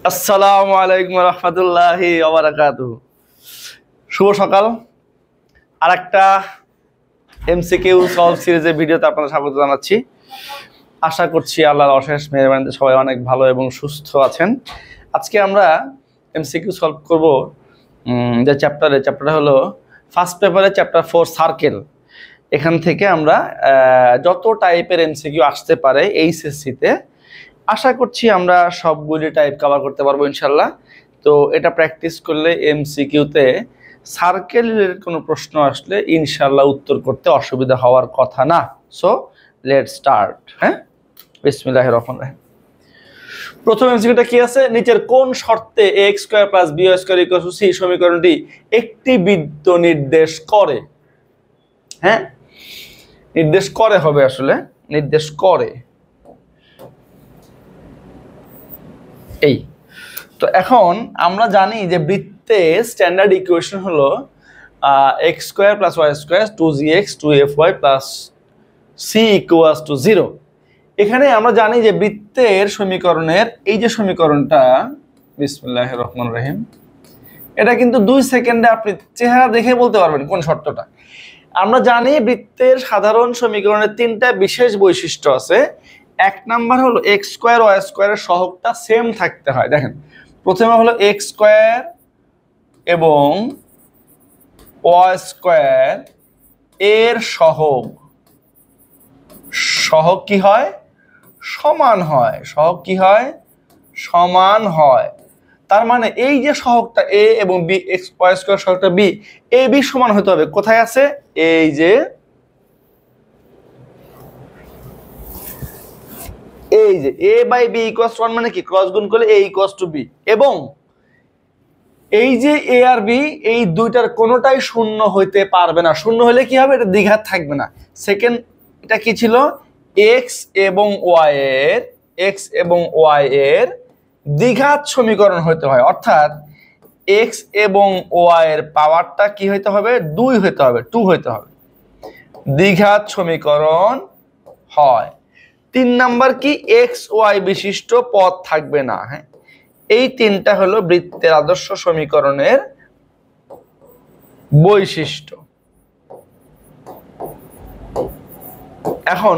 আসসালামু আলাইকুম রহমতুল্লাহি ওয়া বারাকাতুহু। শুভ সকাল। আরেকটা এমসিকিউ সলভ সিরিজের ভিডিওতে আপনাদের স্বাগত জানাচ্ছি। আশা করছি আল্লাহর অশেষ মেহেরবানিতে সবাই অনেক ভালো এবং সুস্থ আছেন। আজকে আমরা এমসিকিউ সলভ করব যে চ্যাপ্টারটা হলো ফার্স্ট পেপারে চ্যাপ্টার 4 সার্কেল। এখান থেকে আমরা যত টাইপের এমসিকিউ আসতে পারে এইচএসসিতে আশা করছি আমরা সবগুলি টাইপ কভার করতে পারবো ইনশাল্লাহ। তো এটা প্র্যাকটিস করলে এমসিকিউতে সার্কেলের কোনো প্রশ্ন আসলে ইনশাল্লাহ উত্তর করতে অসুবিধা হওয়ার কথা না। So let's start. হ্যাঁ, বিসমিল্লাহির রহমানির রহিম। প্রথম এমসিকিউটা কি আছে? নিচের কোন শর্তে ax² + by² = c সমীকরণটি একটি বৃত্ত নির্দেশ করে? হ্যাঁ, নির্দেশ করে হবে, আসলে নির্দেশ করে। এই তো এখন আমরা জানি যে বৃত্তের স্ট্যান্ডার্ড ইকুয়েশন হলো x² + y² 2gx 2fy + c = 0। এখানে আমরা জানি যে বৃত্তের সমীকরণের এই যে সমীকরণটা, বিসমিল্লাহির রহমানির রহিম, এটা কিন্তু 2 সেকেন্ডে আপনি চেহারা দেখে বলতে পারবেন কোন শর্তটা। আমরা জানি বৃত্তের সাধারণ সমীকরণের তিনটা বিশেষ বৈশিষ্ট্য আছে। এক নাম্বার হলো x² y² এর সহগটা সেম থাকতে হয়। দেখেন, প্রথমে হলো x² এবং y² এর সহগ কি হয়? সমান হয়। সহগ কি হয়? সমান হয়। তার মানে এই যে সহগটা a এবং b, y² সহগটা b, a b সমান হতে হবে। কোথায় আছে? এই যে a/b = 1, মানে কি ক্রস গুণ করলে a = b, এবং এই যে a আর b এই দুইটার কোনোটাই শূন্য হইতে পারবে না। শূন্য হলে কি হবে? এটা দ্বিঘাত থাকবে না। সেকেন্ড, এটা কি ছিল? x এবং y এর দ্বিঘাত সমীকরণ হইতে হয়, অর্থাৎ x এবং y এর পাওয়ারটা কি হইতে হবে? 2 হইতে হবে, 2 হইতে হবে। দ্বিঘাত সমীকরণ হয়। 3 নাম্বার কি? x y বিশিষ্ট পদ থাকবে না। হ্যাঁ, এই তিনটা হলো বৃত্তের আদর্শ সমীকরণের বৈশিষ্ট্য। এখন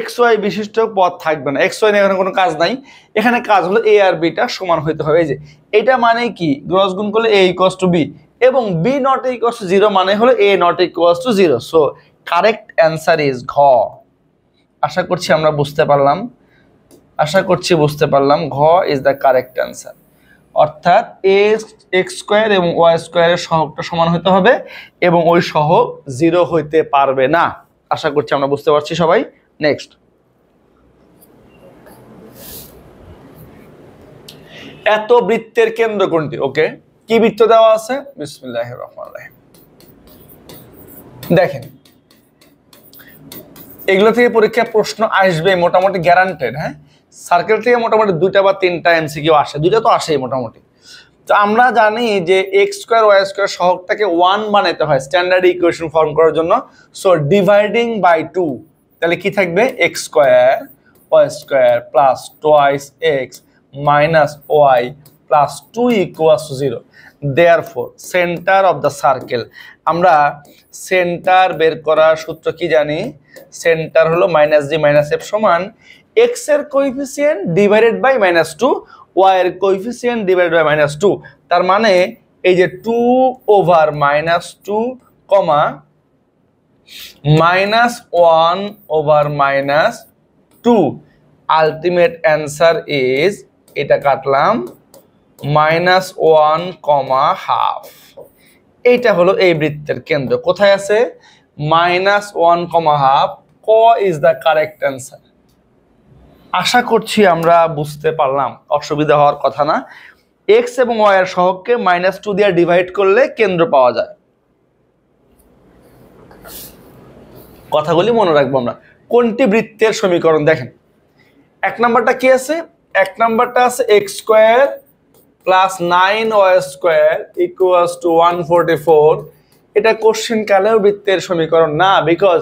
x y বিশিষ্ট পদ থাকবে না, x y নিয়ে এখানে কোনো কাজ নাই। এখানে কাজ হলো a আর b টা সমান হইতে হবে। এই যে এটা মানে কি? ক্রস গুণ করলে a = b, এবং b ≠ 0 মানে হলো a ≠ 0। So correct answer is ঘ। আশা করছি আমরা বুঝতে পারলাম। ঘ ইজ দ্য কারেক্ট অ্যান্সার। অর্থাৎ x² এবং y² এর সহগটা সমান হতে হবে এবং ওই সহগ 0 হইতে পারবে না। আশা করছি আমরা বুঝতে পারছি সবাই। নেক্সট, এত বৃত্তের কেন্দ্র কোনটি? ওকে, কি বৃত্ত দেওয়া আছে? বিসমিল্লাহির রহমানির রহিম। দেখেন, এগুলো থেকে পরীক্ষা প্রশ্ন আসবে মোটামুটি গ্যারান্টেড। হ্যাঁ, সার্কেল থেকে মোটামুটি 2টা বা 3টা এমসিকিউ আসে, 2টা তো আসেই মোটামুটি। তো আমরা জানি যে x² y² সহগটাকে 1 বানাইতে হয় স্ট্যান্ডার্ড ইকুয়েশন ফর্ম করার জন্য। সো ডিভাইডিং বাই 2, তাহলে কি থাকবে? x² y² plus twice x minus y plus 2 = 0। Therefore centre of the circle, আমরা সেন্টার বের করার সূত্র কি জানি? সেন্টার হলো -g - f সমান x এর কোএফিসিয়েন্ট ডিভাইডেড বাই -2, y এর কোএফিসিয়েন্ট ডিভাইডেড বাই -2। তার মানে এই যে 2/-2 কমা -1/-2, আলটিমেট অ্যান্সার ইজ, এটা কাটলাম, -1,2। এইটা হলো এই বৃত্তের কেন্দ্র। কোথায় আছে? -1,2। ক ইজ দ্য কারেক্ট অ্যান্সার। আশা করছি আমরা বুঝতে পারলাম, অসুবিধা হওয়ার কথা না। x এবং y এর সহগকে -2 দিয়ে ডিভাইড করলে কেন্দ্র পাওয়া যায়। কথাগুলি মনে রাখবো আমরা। কোনটি বৃত্তের সমীকরণ? দেখেন, এক নাম্বারটা কি আছে? এক নাম্বারটা আছে x² + 9y² = 144। এটা কোশ্চেন কালেও বৃত্তের সমীকরণ না, বিকজ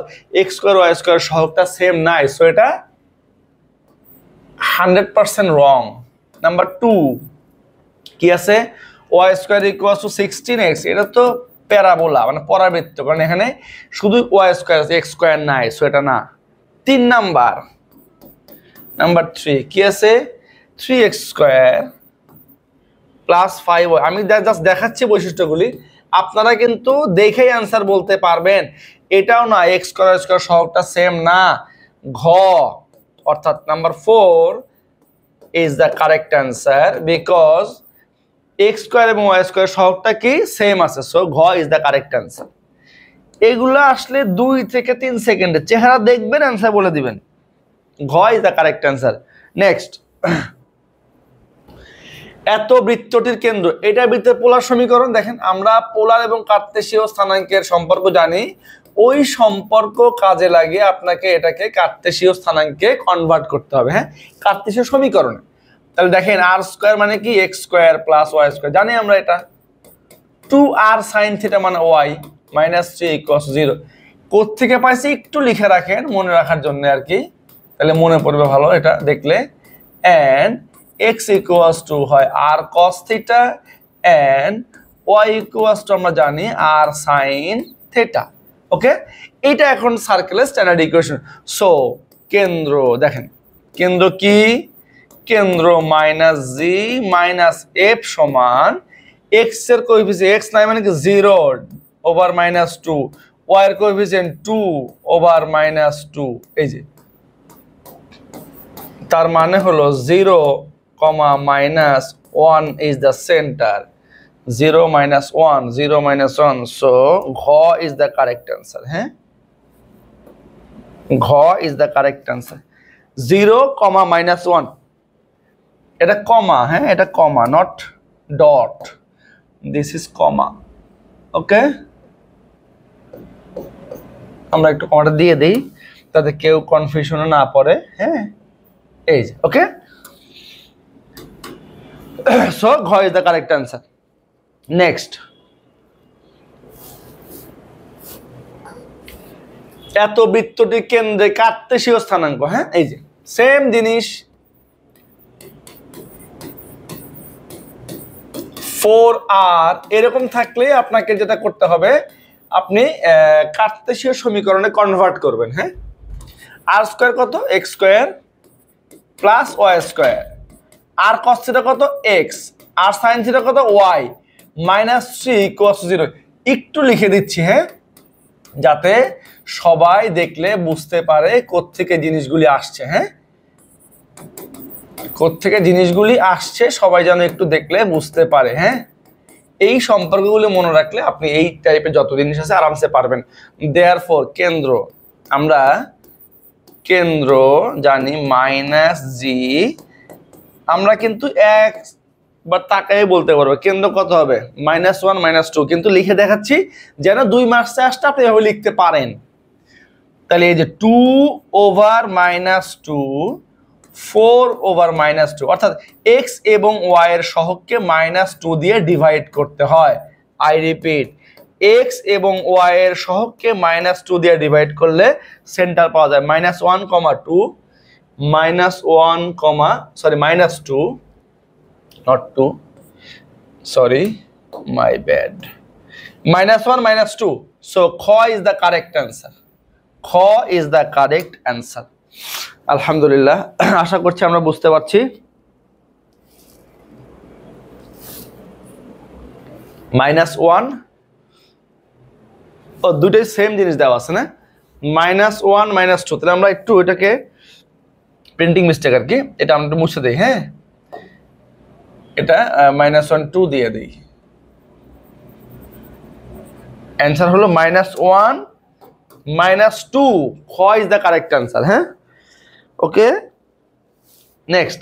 x² y² সহগটা সেম নাই। সো এটা 100% রং। নাম্বার 2, কি আছে Y square equal to 16x, এটা তো প্যারাবোলা মানে পরাবৃত্ত, কারণ এখানে শুধু ওয়াই স্কোয়ার আছে, এক্স স্কোয়ার নাই, সো এটা না। 3 নাম্বার 3 কি আছে 3x স্কোয়ার প্লাস 5y। আমি জাস্ট দেখাচ্ছি বৈশিষ্ট্যগুলি, আপনারা কিন্তু দেখেই অ্যান্সার বলতে পারবেন। এটাও না এক্স স্কোয়ার স্কোয়ার সহগটা সেম না, ঘ অর্থাৎ number 4 is the correct answer because x square এবং ওয়াই স্কোয়ার সহগটা কি সেম আছে, সো ঘ ইজ দ্য কারেক্ট অ্যান্সার। এগুলো আসলে 2 থেকে 3 সেকেন্ডে চেহারা দেখবেন অ্যান্সার বলে দিবেন, ঘ is the correct answer. Next, এত বৃত্তটির কেন্দ্র, এটা বৃত্তের পোলার সমীকরণ। দেখেন আমরা পোলার এবং কার্তেশীয় স্থানাঙ্কের সম্পর্ক জানি, ওই সম্পর্ক কাজে লাগিয়ে আপনাকে এটাকে কার্তেশীয় স্থানাঙ্কে কনভার্ট করতে হবে। হ্যাঁ, কার্তেশীয় সমীকরণে। তাহলে দেখেন আর স্কোয়ার মানে কি x square plus y square, জানি আমরা এটা। 2r sin থিটা মানে ওয়াই মাইনাস 3 ইকুয়ালস 0। কোত্থেকে পাইছি একটু লিখে রাখেন মনে রাখার জন্য আর কি, তাহলে মনে পড়বে ভালো এটা দেখলে। এন্ড x ইকুয়ালস টু হয় r cos theta and y equals to আমরা জানি r sin থিটা। ওকে, এটা এখন সার্কেলের স্ট্যান্ডার্ড ইকুয়েশন। সো কেন্দ্র, দেখেন কেন্দ্র কি, কেন্দ্র মাইনাস জি মাইনাস এফ সমান x এর কোএফিসিয়েন্ট x নাই মানে কি 0 ওভার মাইনাস 2, y এর কোএফিসিয়েন্ট 2 ওভার মাইনাস 2। এই যে তার মানে হলো 0, minus 1 is the centre, 0 minus 1, 0 minus 1, so ঘ ইজ দ্য কারেক্ট অ্যান্সার। হ্যাঁ, ঘ is the correct answer. 0, minus 1, এটা কমা, হ্যাঁ এটা comma not dot, this is comma. ওকে, আমরা একটু কমাটা দিয়ে দেই তাতে কেউ কনফিউশনে না পড়ে। হ্যাঁ, এই যে ওকে, সো ঘ is the correct answer. Next, এত বৃত্তটি কেন্দ্রে কার্তেশীয় স্থানাঙ্ক। হ্যাঁ, এই যে সেম জিনিস, 4r এরকম থাকলে আপনাকে যেটা করতে হবে, আপনি কার্তেশীয় সমীকরণে কনভার্ট করবেন। হ্যাঁ, আর স্কোয়ার কত x square plus y square, r cos theta কত এক্স, আর সাইন থিটা কত ওয়াই মাইনাস 3 ইকুয়ালস 0। একটু লিখে দিচ্ছি হ্যাঁ, যাতে সবাই দেখলে বুঝতে পারে কোত্থেকে জিনিসগুলি আসছে। হ্যাঁ, কোত্থেকে জিনিসগুলি আসছে সবাই যেন একটু দেখলে বুঝতে পারে। হ্যাঁ, এই সম্পর্কগুলো মনে রাখলে আপনি এই টাইপের যত জিনিস আছে আরামসে পারবেন। দেয়ারফর কেন্দ্র, আমরা কেন্দ্র জানি মাইনাস জি, আমরা কিন্তু একবার তাকাই বলতে পারবো কেন্দ্র কত হবে -1 -2, কিন্তু লিখে দেখাচ্ছি যেন 2 মার্কসে আসতে আপনি এভাবে লিখতে পারেন। তাহলে এই যে 2 ওভার -2, 4 ওভার -2, অর্থাৎ x এবং y এর সহগকে -2 দিয়ে ডিভাইড করতে হয়। আই রিপিট, x এবং y এর সহগকে -2 দিয়ে ডিভাইড করলে সেন্টার পাওয়া যায় -1, -2, -2, not 2, sorry, my bad, -1, -2, so খ is the correct answer, খ is the correct answer. আলহামদুলিল্লাহ, আশা করছি আমরা বুঝতে পারছি। -1, ও দুটোই সেম জিনিস দেওয়া আছে না, -1 -2, তাহলে আমরা একটু এটাকে প্রিন্টিং মিস্টেক আর কি, এটা আমরা মুছে দেই। হ্যাঁ, এটা -1 2 দিয়ে দিই, অ্যান্সার হলো -1 -2, খ ইজ দ্য কারেক্ট অ্যান্সার। হ্যাঁ, ওকে। নেক্সট,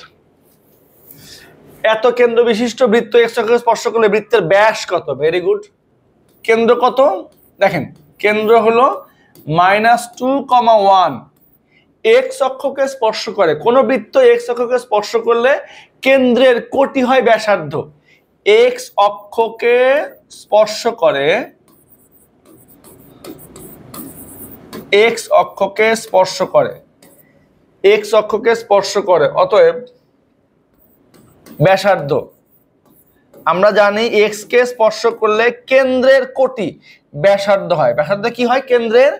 এত কেন্দ্র বিশিষ্ট বৃত্ত x অক্ষকে স্পর্শ করলে বৃত্তের ব্যাস কত? Very good. কেন্দ্র কত? দেখেন কেন্দ্র হলো -2, 1, x অক্ষকে স্পর্শ করে, কোন বৃত্ত x অক্ষকে স্পর্শ করলে কেন্দ্রের কোটি হয় ব্যাসার্ধ। x অক্ষকে স্পর্শ করে, x অক্ষকে স্পর্শ করে, x অক্ষকে স্পর্শ করে, অতএব ব্যাসার্ধ আমরা জানি এক্স কে স্পর্শ করলে কেন্দ্রের কোটি ব্যাসার্ধ হয়। ব্যাসার্ধ কি হয়? কেন্দ্রের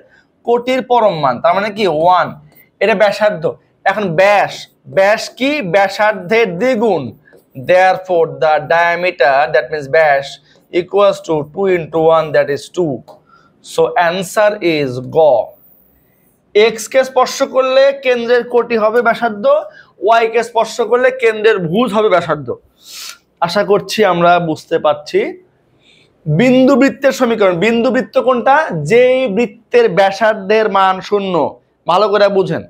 কোটির পরম মান, তার মানে কি 1, এটা ব্যাসার্ধ। এখন ব্যাস, ব্যাস কি? ব্যাসার্ধের দ্বিগুণ। Therefore the diameter, that means ব্যাস, equals to 2 into 1, that is 2. So answer is গ। এক্স কে স্পর্শ করলে কেন্দ্রের কোটি হবে ব্যাসার্ধ, ওয়াই কে স্পর্শ করলে কেন্দ্রের ভুজ হবে ব্যাসার্ধ। আশা করছি আমরা বুঝতে পারছি। বিন্দু বৃত্তের সমীকরণ, বিন্দু বৃত্ত কোনটা? যেই বৃত্তের ব্যাসার্ধের মান 0, ভালো করে বুঝেন,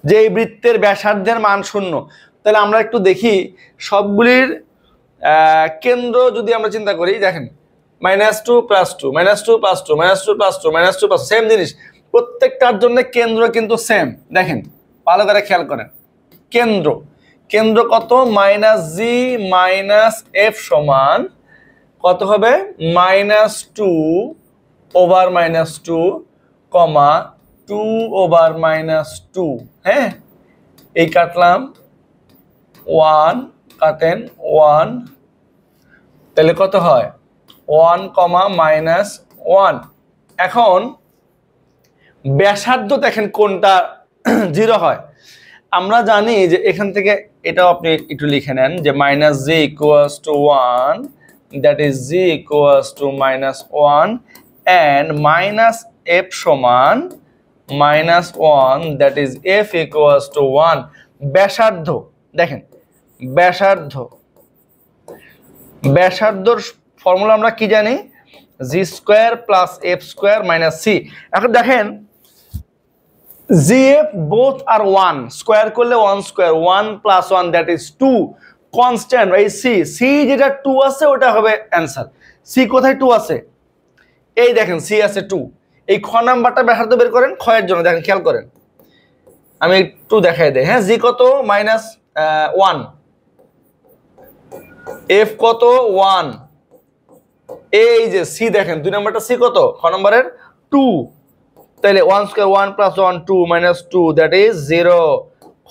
যেই বৃত্তের ব্যাসার্ধের মান 0। তাহলে আমরা একটু দেখি সবগুলির কেন্দ্র যদি আমরা চিন্তা করি, দেখেন -2 + 2 -2 + 2 -2 + 2 -2 + সেম জিনিস, প্রত্যেকটার জন্য কেন্দ্র কিন্তু সেম। দেখেন ভালো করে খেয়াল করেন, কেন্দ্র কেন্দ্র কত? -g - f সমান কত হবে? -2 ওভার -2, 2 ওভার -2। হ্যাঁ, এই কাটলাম 1, কাটেন 1, তাহলে কত হয়? 1, -1। এখন ব্যাসার্ধ দেখেন কোনটা 0 হয়। আমরা জানি যে এখান থেকে এটাও আপনি একটু লিখে নেন যে -g = 1, that is g = -1, and -f সমান -1, that is f = 1। ব্যাসার্ধ দেখেন, ব্যাসার্ধর ফর্মুলা আমরা কি জানি? g² + f² - c। এখন দেখেন gf both are 1, স্কয়ার করলে 1² 1 + 1, that is 2, কনস্ট্যান্ট। এই c যেটা 2 আছে ওটা হবে অ্যানসার। c কোথায় 2 আছে? এই দেখেন c আছে 2। এই খ নাম্বারটা ব্যাসার্ধ বের করেন, খ এর জন্য দেখেন, খেয়াল করেন, আমি একটু দেখাই দেই। হ্যাঁ, g কত? -1, f কত? 1, এই যে c দেখেন 2 নাম্বারটা c কত? খ নাম্বারের 2। তাহলে 1² 1 + 1 2 - 2, that is 0।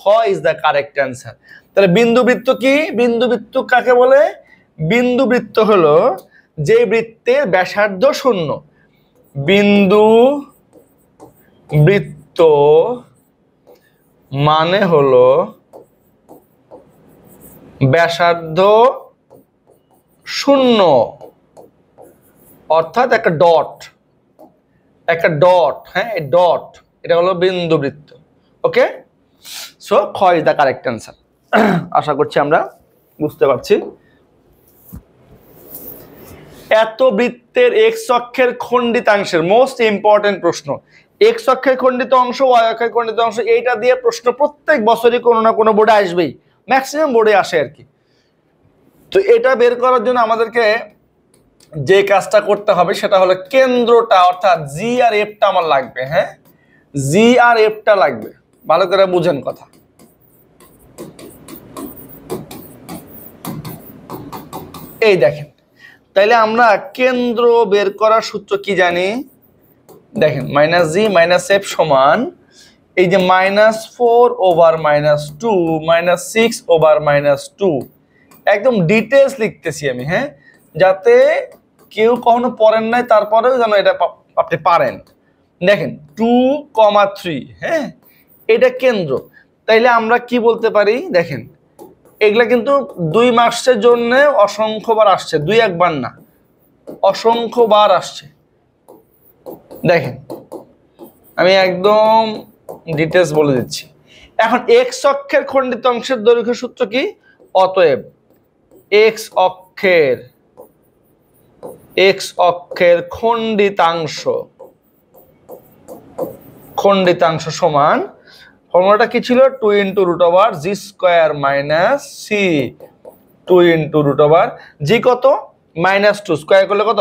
খ is the correct answer। তাহলে বিন্দুবৃত্ত কি? বিন্দুবৃত্ত কাকে বলে? বিন্দুবৃত্ত হলো যে বৃত্তের ব্যাসার্ধ 0। বিন্দুবৃত্ত মানে হলো ব্যাসার্ধ 0, অর্থাৎ একটা ডট, হ্যাঁ, ডট, এটা হলো বিন্দুবৃত্ত। ওকে, সো খ ইজ দ্য কারেক্ট অ্যান্সার। আশা করছি আমরা বুঝতে পারছি। এত বৃত্তের এক্স অক্ষের খণ্ডিতাংশের মোস্ট ইম্পর্টেন্ট প্রশ্ন, এক্স অক্ষের খণ্ডিত অংশ, ওয়াই অক্ষের খণ্ডিত অংশ, এইটা দিয়ে প্রশ্ন প্রত্যেক বছরই কোনো না কোনো বোর্ডে আসবেই, ম্যাক্সিমাম বোর্ডে আসে আর কি। তো এটা বের করার জন্য আমাদেরকে যে কাজটা করতে হবে সেটা হলো কেন্দ্রটা, অর্থাৎ জি আর এফটা আমার লাগবে। হ্যাঁ, জি আর এফটা লাগবে, ভালো করে বুঝেন কথা। এই দেখেন, তাইলে আমরা কেন্দ্র বের করার সূত্র কি জানি? দেখেন -g - f সমান এই যে -4 ওভার -2 -6 ওভার -2, একদম ডিটেলস লিখতেছি আমি, হ্যাঁ, যাতে কেউ কখনো পড়েন নাই তারপরেও যেন এটা আপনি পারেন। দেখেন 2,3, হ্যাঁ, এটা কেন্দ্র। তাইলে আমরা কি বলতে পারি? দেখেন এগুলা কিন্তু 2 মার্কসের জন্য অসংখ্যবার আসছে, 2-1 বার না, অসংখ্যবার আসছে। দেখেন আমি একদম ডিটেলস বলে দিচ্ছি। এখন এক্স অক্ষের খণ্ডিত অংশের দৈর্ঘ্য সূত্র কি? অতএব এক্স অক্ষের খণ্ডিতাংশ সমান, ফর্মুলাটা কি ছিল? 2 × √g² - c, 2 × √g কত? -2, স্কয়ার করলে কত?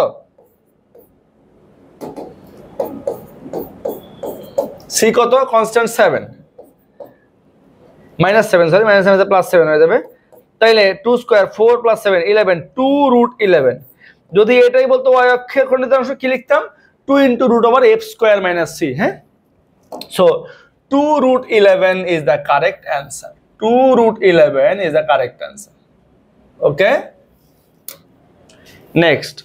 c কত? কনস্ট্যান্ট 7, -7, সরি, -7 +7 হয়ে যাবে। তাইলে 2² 4 + 7 11, 2√11। যদি এটাই বলতো y অক্ষের খণ্ডিতাংশ, কি লিখতাম? 2 × √f² - c। হ্যাঁ, so 2√11 is the correct answer. 2√11 is the correct answer. Okay? Next,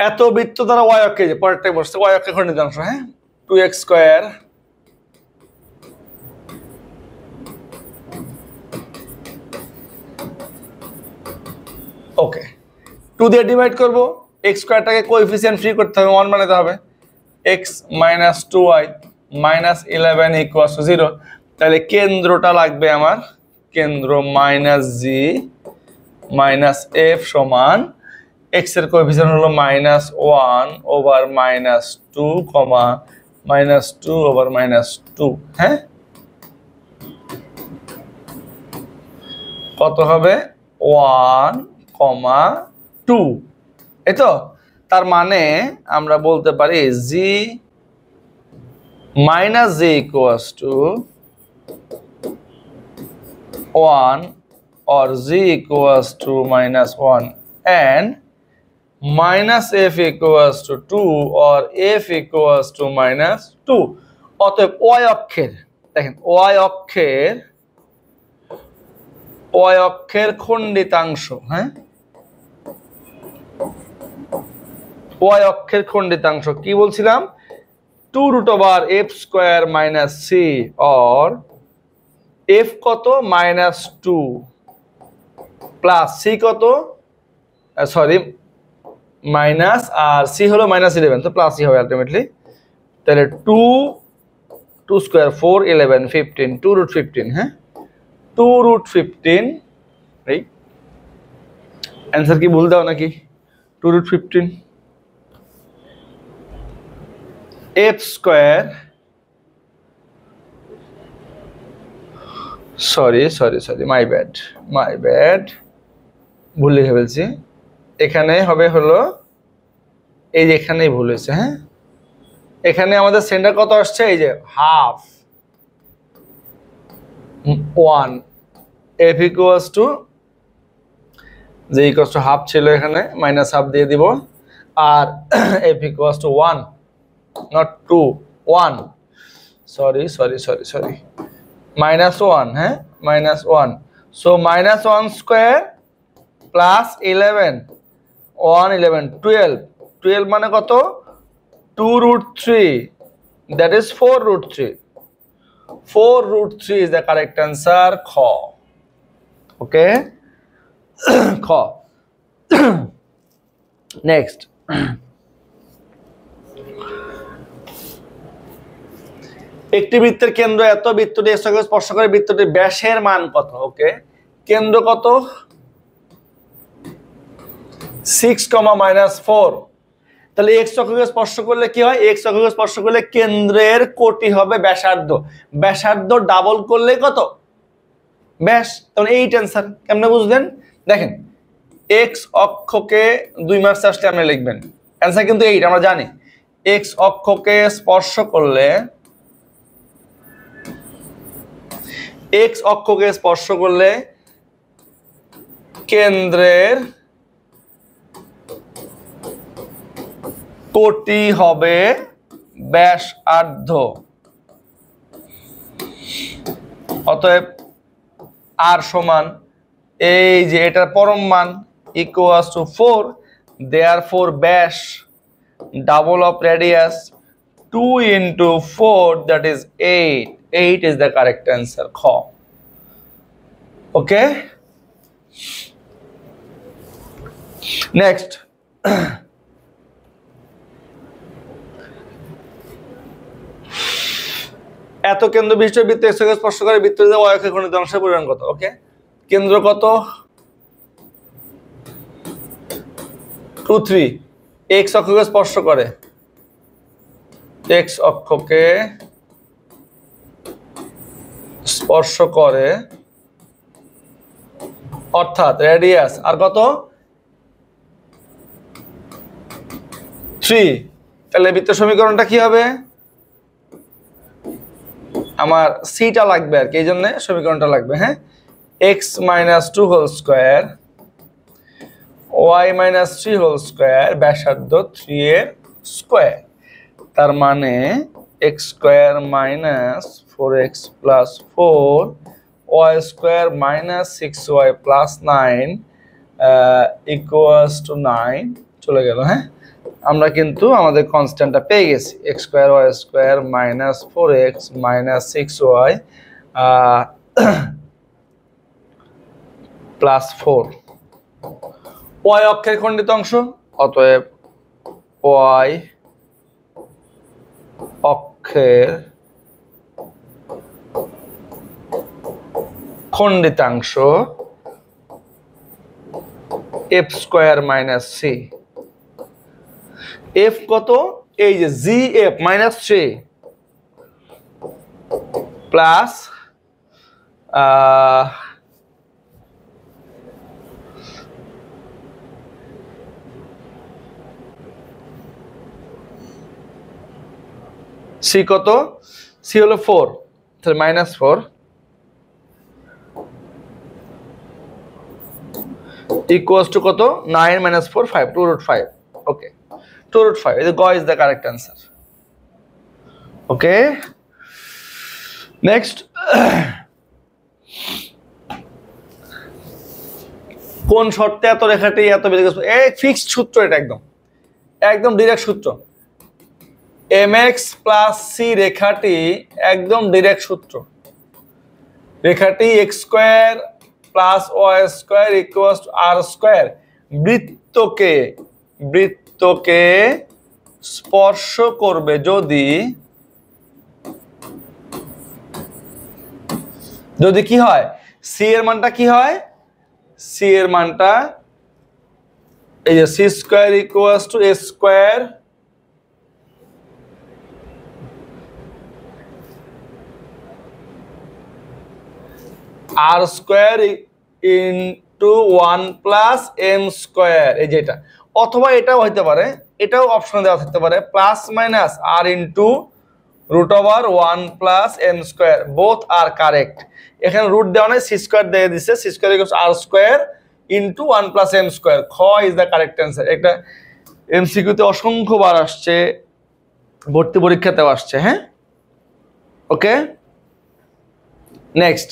এত বৃত্ত দ্বারা ওয়াই অক্ষে, যে পরেরটাই বসছে ওয়াই অক্ষে খণ্ডিত অংশ, হ্যাঁ 2x স্কয়ার ওকে 2 দিয়ে ডিভাইড করব, x স্কয়ারটাকে কোএফিসিয়েন্ট ফ্রি করতে হবে, 1 বানাতে হবে, x minus 2y minus 11 equals to 0। তাহলে কেন্দ্রটা লাগবে আমার, কেন্দ্র মাইনাস জি মাইনাস এফ সমান x এর কোএফিসিয়েন্ট হলো -1 ওভার -2 কমা -2 ওভার -2, হ্যাঁ কত হবে 1, 2, এই তো। তার মানে আমরা বলতে পারি g minus z equals to 1 or z equals to -1 and minus f equals to 2 or f equals to -2। অতএব y অক্ষের, দেখেন y অক্ষের খণ্ডিতাংশ, হ্যাঁ y অক্ষের খণ্ডিতাংশ কি বলছিলাম, 2√f square minus c or f কত -2 প্লাস c কত, সরি মাইনাস, আর c হলো -11, তো প্লাস c হবে আলটিমেটলি। তাহলে 2 স্কয়ার 4 11 15 2√15, হ্যাঁ 2√15, এই অ্যান্সার কি ভুল দাও নাকি, 2√15 f square, sorry my bad ভুল লিখে ফেলছি, এখানে হবে হলো এই যে এখানেই ভুল হয়েছে, হ্যাঁ এখানে আমাদের সেন্টার কত আসছে, এই যে হাফ 1, f ইকুয়ালস টু যে ইকুয়ালস টু হাফ ছিল, এখানে মাইনাস হাফ দিয়ে দিব, আর f equals to 1 not 2 1, sorry -1, হ্যাঁ -1, সো -1 স্কয়ার প্লাস 11 1 11 12 মানে কত 2√3, that is 4√3 4√3 is the correct answer, খ, okay খ। নেক্সট, একটি বৃত্তের কেন্দ্র এত, বৃত্তটি x অক্ষকে স্পর্শ করে, বৃত্তটির ব্যাসের মান কত, ওকে কেন্দ্র কত 6, -4, তাহলে x অক্ষকে স্পর্শ করলে কি হয়, x অক্ষকে স্পর্শ করলে কেন্দ্রের কোটি হবে ব্যাসার্ধ ডাবল করলে কত ব্যাস, তাহলে 8 অ্যান্সার। কেমনে বুঝলেন, দেখেন x অক্ষকে 2 মার্কস আসলে আপনি লিখবেন, অ্যান্সার কিন্তু 8 আমরা জানি। x অক্ষকে স্পর্শ করলে, কেন্দ্রের কোটি হবে ব্যাসার্ধ, অতএব r সমান এই যে এটার পরম মান ইকুয়ালস টু 4, therefore ব্যাস double of radius 2 into 4, that is 8 is the correct answer, খ, okay next, এত কেন্দ্র বিশিষ্ট বৃত্ত x অক্ষকে স্পর্শ করে, বৃত্তটিতে y অক্ষের খণ্ডিত অংশের পরিমাণ কত, ওকে কেন্দ্র কত 2 3, x অক্ষকে স্পর্শ করে, অর্থাৎ রেডিয়াস আর কত 3, তাহলে বৃত্ত সমীকরণটা কি হবে, আমার সিটা লাগবে আর কি, এই জন্য সমীকরণটা লাগবে, হ্যাঁ x - 2 whole square y - 3 whole square ব্যাসার্ধ 3 এর স্কয়ার, তার মানে x square - 4x + 4 y square minus 6y plus 9 equals to 9 চলে গেল। হ্যাঁ, আমরা কিন্তু আমাদের কনস্ট্যান্টটা পেয়ে গেছি, x square y square minus 4x minus 6y plus 4 y অক্ষের খণ্ডিত অংশ, অতএব ওয়াই অক্ষের খণ্ডিতাংশ F square minus C. F কত? এই যে G F minus 3 plus C কত? সি হলো 4, তাহলে মাইনাস 4 equals to কত? 9 minus 4 5, 2√5. Okay, 2√5 is the correct answer. Okay, next. কোন শর্তে এত রেখাটি এত বেশি? এই ফিক্সড সূত্র, এটা একদম ডিরেক্ট সূত্র। mx প্লাস সি রেখাটি একদম ডিরেক্ট সূত্র। রেখাটি x square plus y square equals to r square বৃত্তকে স্পর্শ করবে যদি কি হয়? সি এর মানটা কি হয়? সি এর মানটা এই যে c square equals to a square r square into 1 plus M square, এই যে এটা। অথবা এটাও হইতে পারে, এটাও অপশন দেওয়া থাকতে পারে, plus minus r into root over 1 plus M square, both are correct. এখানে রুট দেওয়া নাই, সি স্কোয়ার দিয়ে দিচ্ছে, C square equals r square into 1 plus M square. খ ইজ দ্য কারেক্ট অ্যান্সার। এটা এমসিকিউতে অসংখ্যবার আসছে, ভর্তি পরীক্ষাতেও আসছে। হ্যাঁ, ওকে, নেক্সট।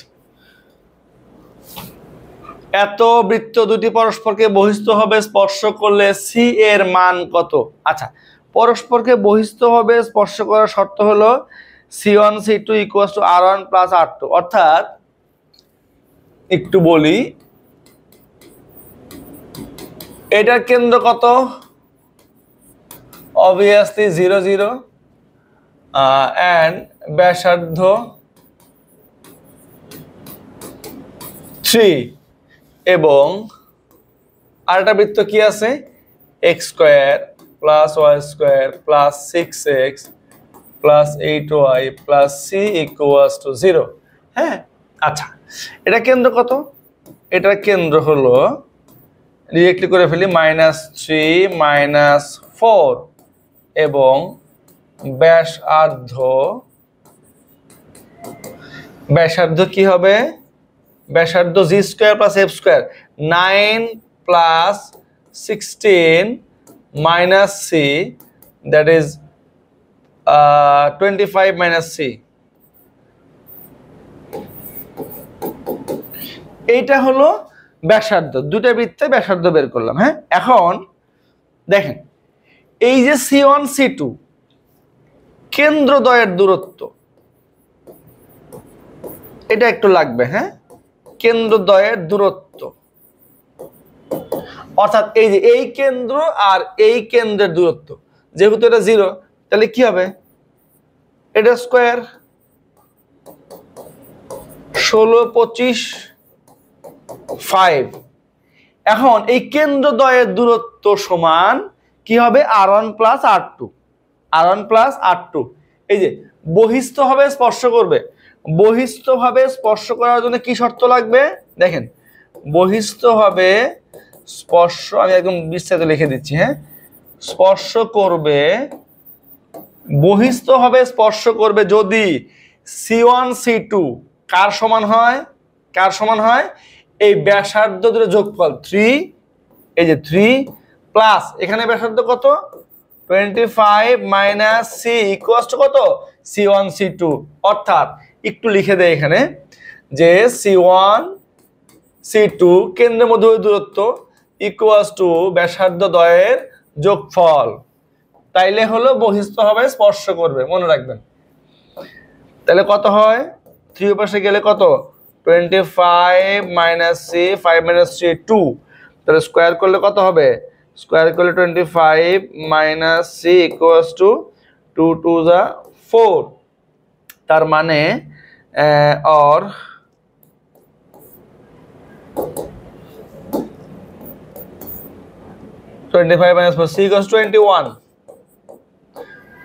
এত বৃত্ত দুটি পরস্পরকে বহিস্থ হবে স্পর্শ করলে সি এর মান কত? আচ্ছা, পরস্পরকে বহিস্থ হবে স্পর্শ করার শর্ত হলো C1 C2 equals to R1 plus R2। অর্থাৎ একটু বলি, এটার কেন্দ্র কত? অবভিয়াসলি 0 0 and ব্যাসার্ধ 3 এবং আরেকটা বৃত্ত কি আছে? X square plus y square plus 6x plus 8y plus C equals to 0। হ্যাঁ, আচ্ছা, এটা কেন্দ্র কত? এটার কেন্দ্র হলো, ডিরেক্টলি করে ফেলি, -3 -4 এবং ব্যাসার্ধ কি হবে? ব্যাসার্ধ G square plus F square, 9 plus 16 minus C, that is 25 minus C. এইটা হলো ব্যাসার্ধ। দুটা বৃত্তে ব্যাসার্ধ বের করলাম। হ্যাঁ, এখন দেখেন, এই যে C1 C2 কেন্দ্রদ্বয়ের দূরত্ব, এটা একটু লাগবে। হ্যাঁ, কেন্দ্রদ্বয়ের দূরত্ব, অর্থাৎ এই যে এই কেন্দ্র আর এই কেন্দ্রের দূরত্ব, যেহেতু এটা 0, তাহলে কি হবে? এটা স্কোয়ার 16 25 5। এখন এই কেন্দ্রদ্বয়ের দূরত্ব সমান কি হবে? R1 plus R2, R1 plus R2। এই যে বহিস্থ ভাবে স্পর্শ করবে, বহিস্থ ভাবে স্পর্শ করার জন্য কি শর্ত লাগবে? দেখেন, বহিস্থ ভাবে স্পর্শ, আমি একদম বিস্তারিত লিখে দিচ্ছি। হ্যাঁ, স্পর্শ করবে, বহিস্থ ভাবে স্পর্শ করবে যদি C1 C2 কার সমান হয়? কার সমান হয়? এই ব্যাসার্ধ দুটো যোগফল 3, এই যে 3 প্লাস এখানে ব্যাসার্ধ কত? 25 মাইনাস সি ইকুয়ালস টু কত? C1 C2। অর্থাৎ একটু লিখে দেয় এখানে যে C1 C2 কেন্দ্রের মধ্যে দূরত্ব ইকুয়ালস টু ব্যাসার্ধ দ্বয়ের যোগফল, তাইলে হলো বহিস্থ হবে স্পর্শ করবে, মনে রাখবেন। তাহলে কত হয় 3 পাশে গেলে কত 25 মাইনাস C 5 মাইনাস 3 2, তাহলে স্কয়ার করলে কত হবে, স্কয়ার করলে 25 মাইনাস C ইকুয়ালস টু 2 2 যা 4, তার মানে और 25 minus 4, C equals 21.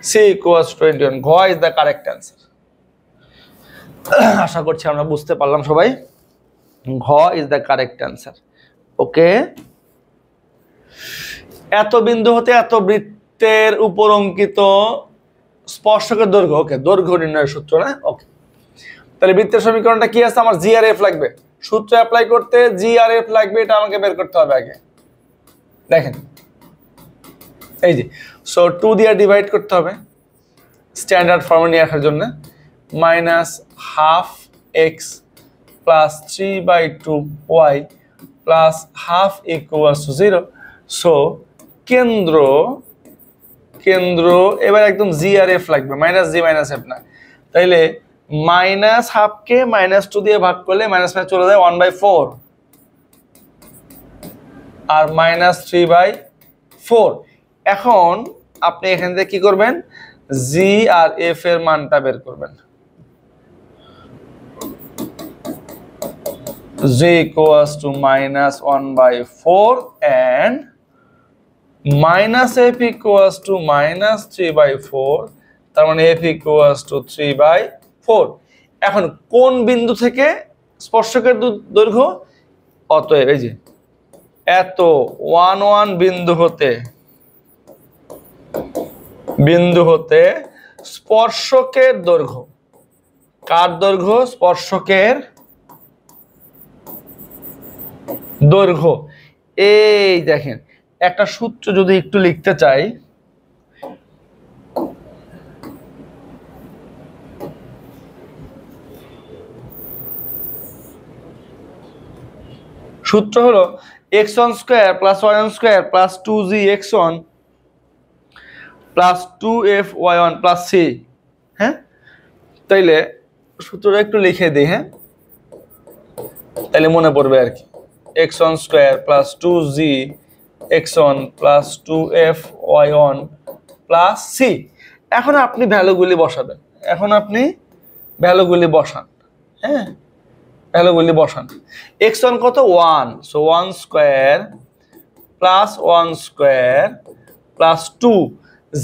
C equals 21. Gha is the correct answer. আশা করছি আমরা বুঝতে পারলাম সবাই। ঘ is the correct answer. ওকে, এত বিন্দু হতে এত বৃত্তের উপর অঙ্কিত স্পর্শকের দৈর্ঘ্য, ওকে দৈর্ঘ্য নির্ণয়ের সূত্র না, ওকে। তাহলে বৃত্তের সমীকরণটা কি আছে, আমার জি আর এফ লাগবে, সূত্র অ্যাপ্লাই করতে জি আর এফ লাগবে, এটা আমাকে বের করতে হবে আগে। দেখেন এই যে, সো 2 দিয়ে ডিভাইড করতে হবে স্ট্যান্ডার্ড ফর্মে নিয়ে আসার জন্য, minus half x plus 3/2y plus half equals to 0। So কেন্দ্র এবার একদম জি আর এফ লাগবে, মাইনাস জি মাইনাস এফ না। তাইলে মাইনাস হাফকে -2 দিয়ে ভাগ করলে মাইনাস চলে যায় 1/4 আর -3/4। এখন আপনি এখান থেকে কি করবেন, জি আর এফ এর মানটা বের করবেন। j equals to -1/4 and -f equals to -3/4, তার মানে f equals to 3/4। এখন কোন বিন্দু থেকে স্পর্শকের দৈর্ঘ্য, অতএব এই যে এত 1 1 বিন্দু হতে স্পর্শকের দৈর্ঘ্য, কার দৈর্ঘ্য, স্পর্শকের দৈর্ঘ্য। এই দেখেন একটা সূত্র যদি একটু লিখতে চাই, সূত্র হলো x1 square plus y1 square plus 2g x1 plus 2f y1 plus c। হ্যাঁ, তাইলে সূত্রটা একটু লিখে দিই, হ্যাঁ তাইলে মনে পড়বে আর কি, x1 square plus 2g x1 plus 2f y1 plus c। এখন আপনি ভ্যালুগুলি বসাবেন, হ্যাঁ ভ্যালুগুলি বসান। x1 কত 1, so 1 square plus 1 square plus 2,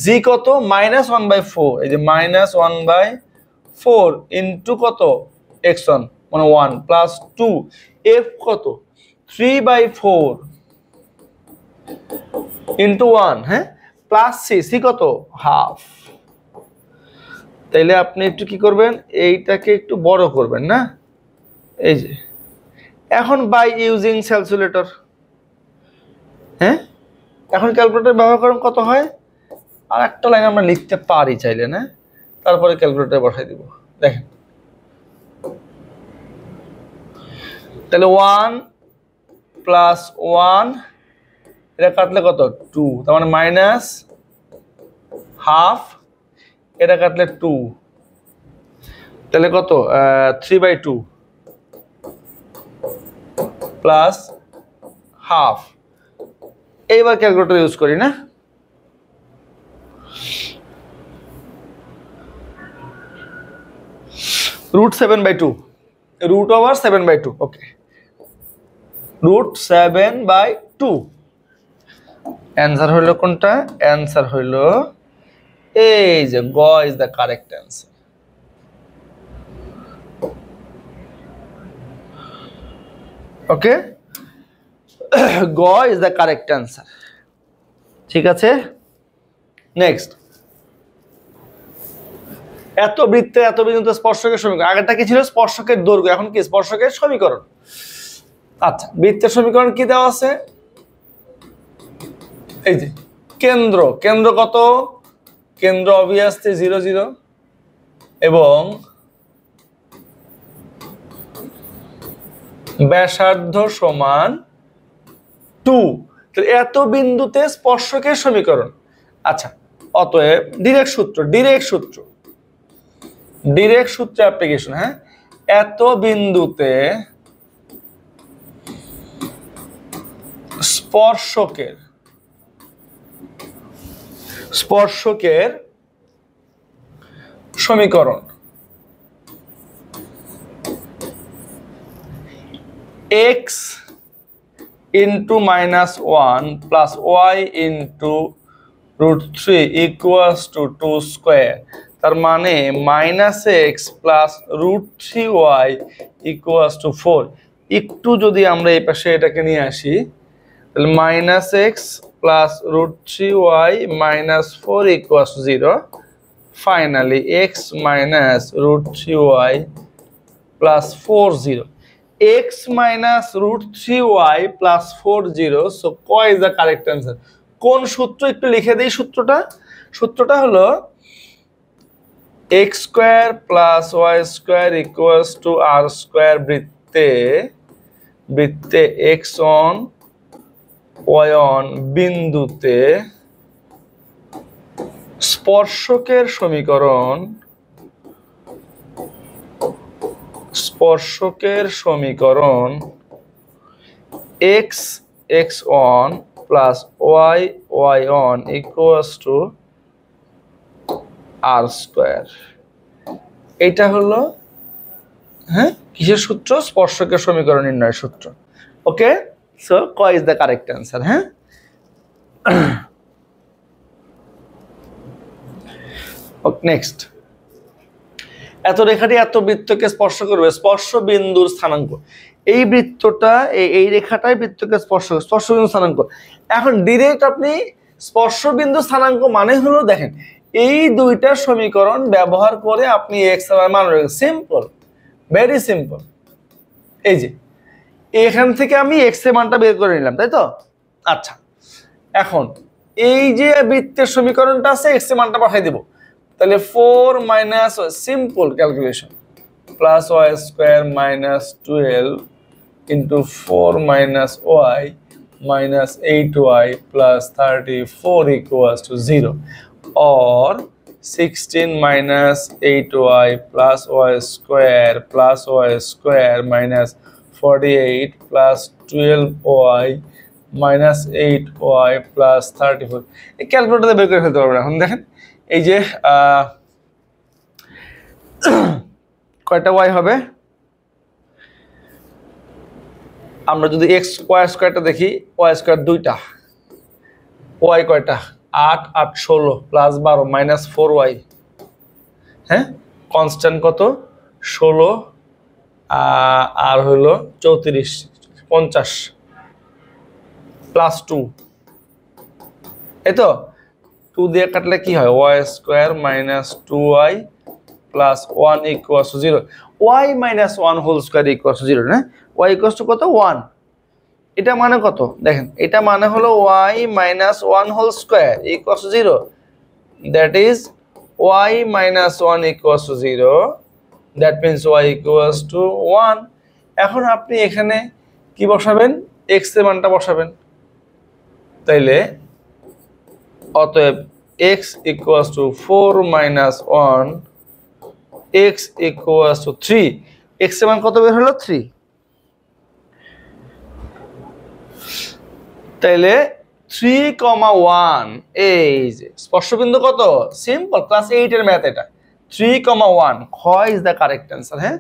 g কত -1/4, এই যে -1/4 ইনটু কত x1 মানে 1 প্লাস 2, f কত 3/4 ইনটু 1, হ্যাঁ প্লাস c কত হাফ। তাইলে আপনি একটু কি করবেন, এইটাকে একটু বড় করবেন না, এই যে এখন বাই ইউজিং ক্যালকুলেটর, হ্যাঁ এখন ক্যালকুলেটর ব্যবহার করেন কত হয়, আর একটা লাইন আমরা লিখতে পারি চাইলে না, তারপরে ক্যালকুলেটরে বসাই দিব। দেখেন তাহলে 1 প্লাস 1 এটা কাটলে কত 2, তার মানে মাইনাস হাফ, এটা কাটলে 2, তাহলে কত 3/2 প্লাস হাফ। এইবার ক্যালকুলেটর ইউজ করি না, √7/2, √7/2, ওকে √7/2। অ্যান্সার হইল কোনটা, অ্যান্সার হইল এই যে গ ইজ দ্য কারেক্ট অ্যান্সার। ওকে, গ ইজ দ্য কারেক্ট অ্যান্সার। ঠিক আছে, নেক্সট, এত বৃত্তে এত বিন্দুতে স্পর্শকের সমীকরণ, আগেরটা কি ছিল স্পর্শকের দৈর্ঘ্য, এখন কি স্পর্শকের সমীকরণ। আচ্ছা, বৃত্তের সমীকরণ কি দেওয়া আছে, এই যে কেন্দ্র কত, কেন্দ্র অবভিয়াসলি 0 0 এবং ব্যাসার্ধ সমান 2। তাহলে এত বিন্দুতে স্পর্শকের সমীকরণ। আচ্ছা, অতএব ডিরেক্ট সূত্র অ্যাপ্লিকেশন। হ্যাঁ, এত বিন্দুতে স্পর্শকের সমীকরণ x into -1 plus y into √3 equals to 2 square। তার মানে -x plus √3y equals to 4। একটু যদি আমরা এই পাশে এটাকে নিয়ে আসি, তাহলে -x plus √3y minus 4 equals to 0। Finally x minus √3y plus 4 0। x minus √3y plus 4 0। So q is the correct answer। কোন সূত্র একটু লিখে দেই সূত্রটা হলো x square plus y square equals to r square বৃত্তে x on y on বিন্দুতে স্পর্শকের সমীকরণ x on plus y on equals to r square। এটা হলো হ্যাঁ কিসের সূত্র? স্পর্শকের সমীকরণ নির্ণয়ের সূত্র। ওকে, সো ক ইজ দ্য কারেক্ট অ্যান্সার। হ্যাঁ, নেক্সট, এত রেখাটি এত বৃত্তকে স্পর্শ করবে, স্পর্শ বিন্দুর স্থানাঙ্ক। এই বৃত্তটা এই রেখাটাই বৃত্তকে স্পর্শ বিন্দু স্থানাঙ্ক। এখন ডিরেক্ট আপনি স্পর্শ বিন্দু স্থানাঙ্ক মানে হলো, দেখেন এই দুইটা সমীকরণ ব্যবহার করে আপনি এক্স এর মান রয়েছে। Simple, very simple. এই যে এখান থেকে আমি এক্স এর মানটা বের করে নিলাম, তাই তো? আচ্ছা, এখন এই যে বৃত্তের সমীকরণটা আছে, এক্স এর মানটা বসাই দেব। তাহলে 4 minus simple calculation plus y square minus 12 into 4 minus y minus 8y plus 34 equals to 0, or 16 minus 8y plus y square minus 48 plus 12y minus 8y plus 34। এই ক্যালকুলেটরে বের করে ফেলতে পারবেন। এখন দেখেন এই যে কয়টা y হবে, আমরা যদি x y স্কয়ারটা দেখি, y স্কয়ার দুইটা, y কয়টা 8 8 16 প্লাস 12 মাইনাস 4y। হ্যাঁ, কনস্ট্যান্ট কত 16 আর হলো 34 50 প্লাস 2, এই তো 2 দিয়ে কাটলে কি হয়, y square minus 2y plus 1 equals to 0। y minus 1 whole square equals to 0 না, y ইকুয়ালস টু কত 1। এটা মানে কত দেখেন, এটা মানে হলো y minus 1 whole square equals to 0। That is y minus 1 equals to 0। That means y equals to 1। এখন আপনি এখানে কি বসাবেন, x এর মানটা বসাবেন। তাইলে অতএব x equals two 4 minus 1, x equals to 3। x এর মান কত বের হলো 3। তাইলে 3,1 এই যে স্পর্শবিন্দু কত, সিম্পল ক্লাস 8 এর ম্যাথ এটা। 3,1 খ ইজ দ্য কারেক্ট অ্যান্সার। হ্যাঁ,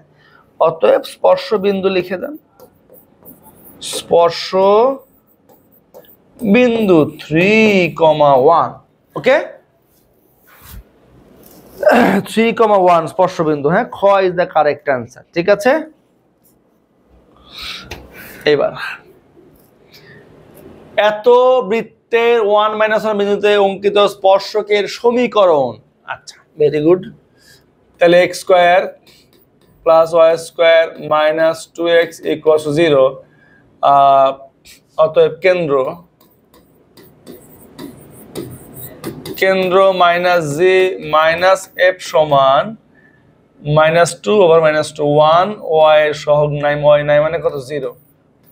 অতএব স্পর্শ বিন্দু লিখে দেন, স্পর্শ বিন্দু 3,1। ওকে, 3,1 স্পর্শ বিন্দু। হ্যাঁ, খ ইজ দ্য কারেক্ট অ্যান্সার। ঠিক আছে, এবার এত বৃত্তের 1 মাইনাস 1 বিন্দুতে অঙ্কিত স্পর্শকের সমীকরণ। আচ্ছা, ভেরি গুড। তাহলে x square plus y square minus 2x equals to 0। অতএব কেন্দ্র মাইনাস জি মাইনাস এফ সমান -2 ওভার -2 1 y এর সহগ নাই, y নাই মানে কত 0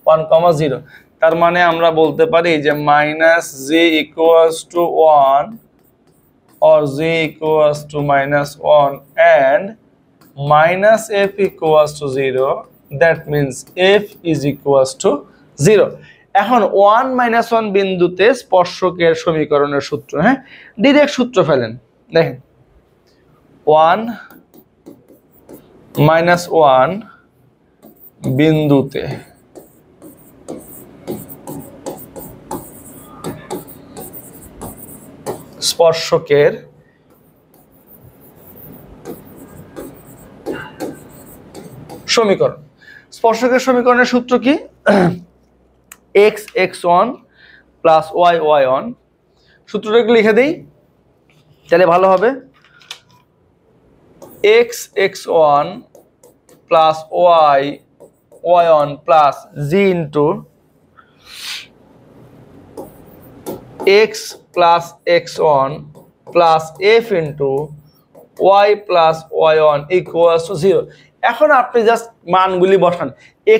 1, 0। তার মানে আমরা বলতে পারি যে -z = 1 or z = -1 and -f = 0, that means f is equals to 0। এখন 1 - 1 বিন্দুতে স্পর্শকের সমীকরণের সূত্র, হ্যাঁ ডাইরেক্ট সূত্র ফেলেন। দেখেন 1 - 1 বিন্দুতে স্পর্শকের সমীকরণ। স্পর্শকের সমীকরণের সূত্র কি? x x1 plus y y1। সূত্রটা একটু লিখে দেই তাহলে ভালো হবে। x x1 plus y y1 plus z into x plus x1 plus f into y plus y1 equals to 0। এখন আপনি জাস্ট মানগুলি বসান।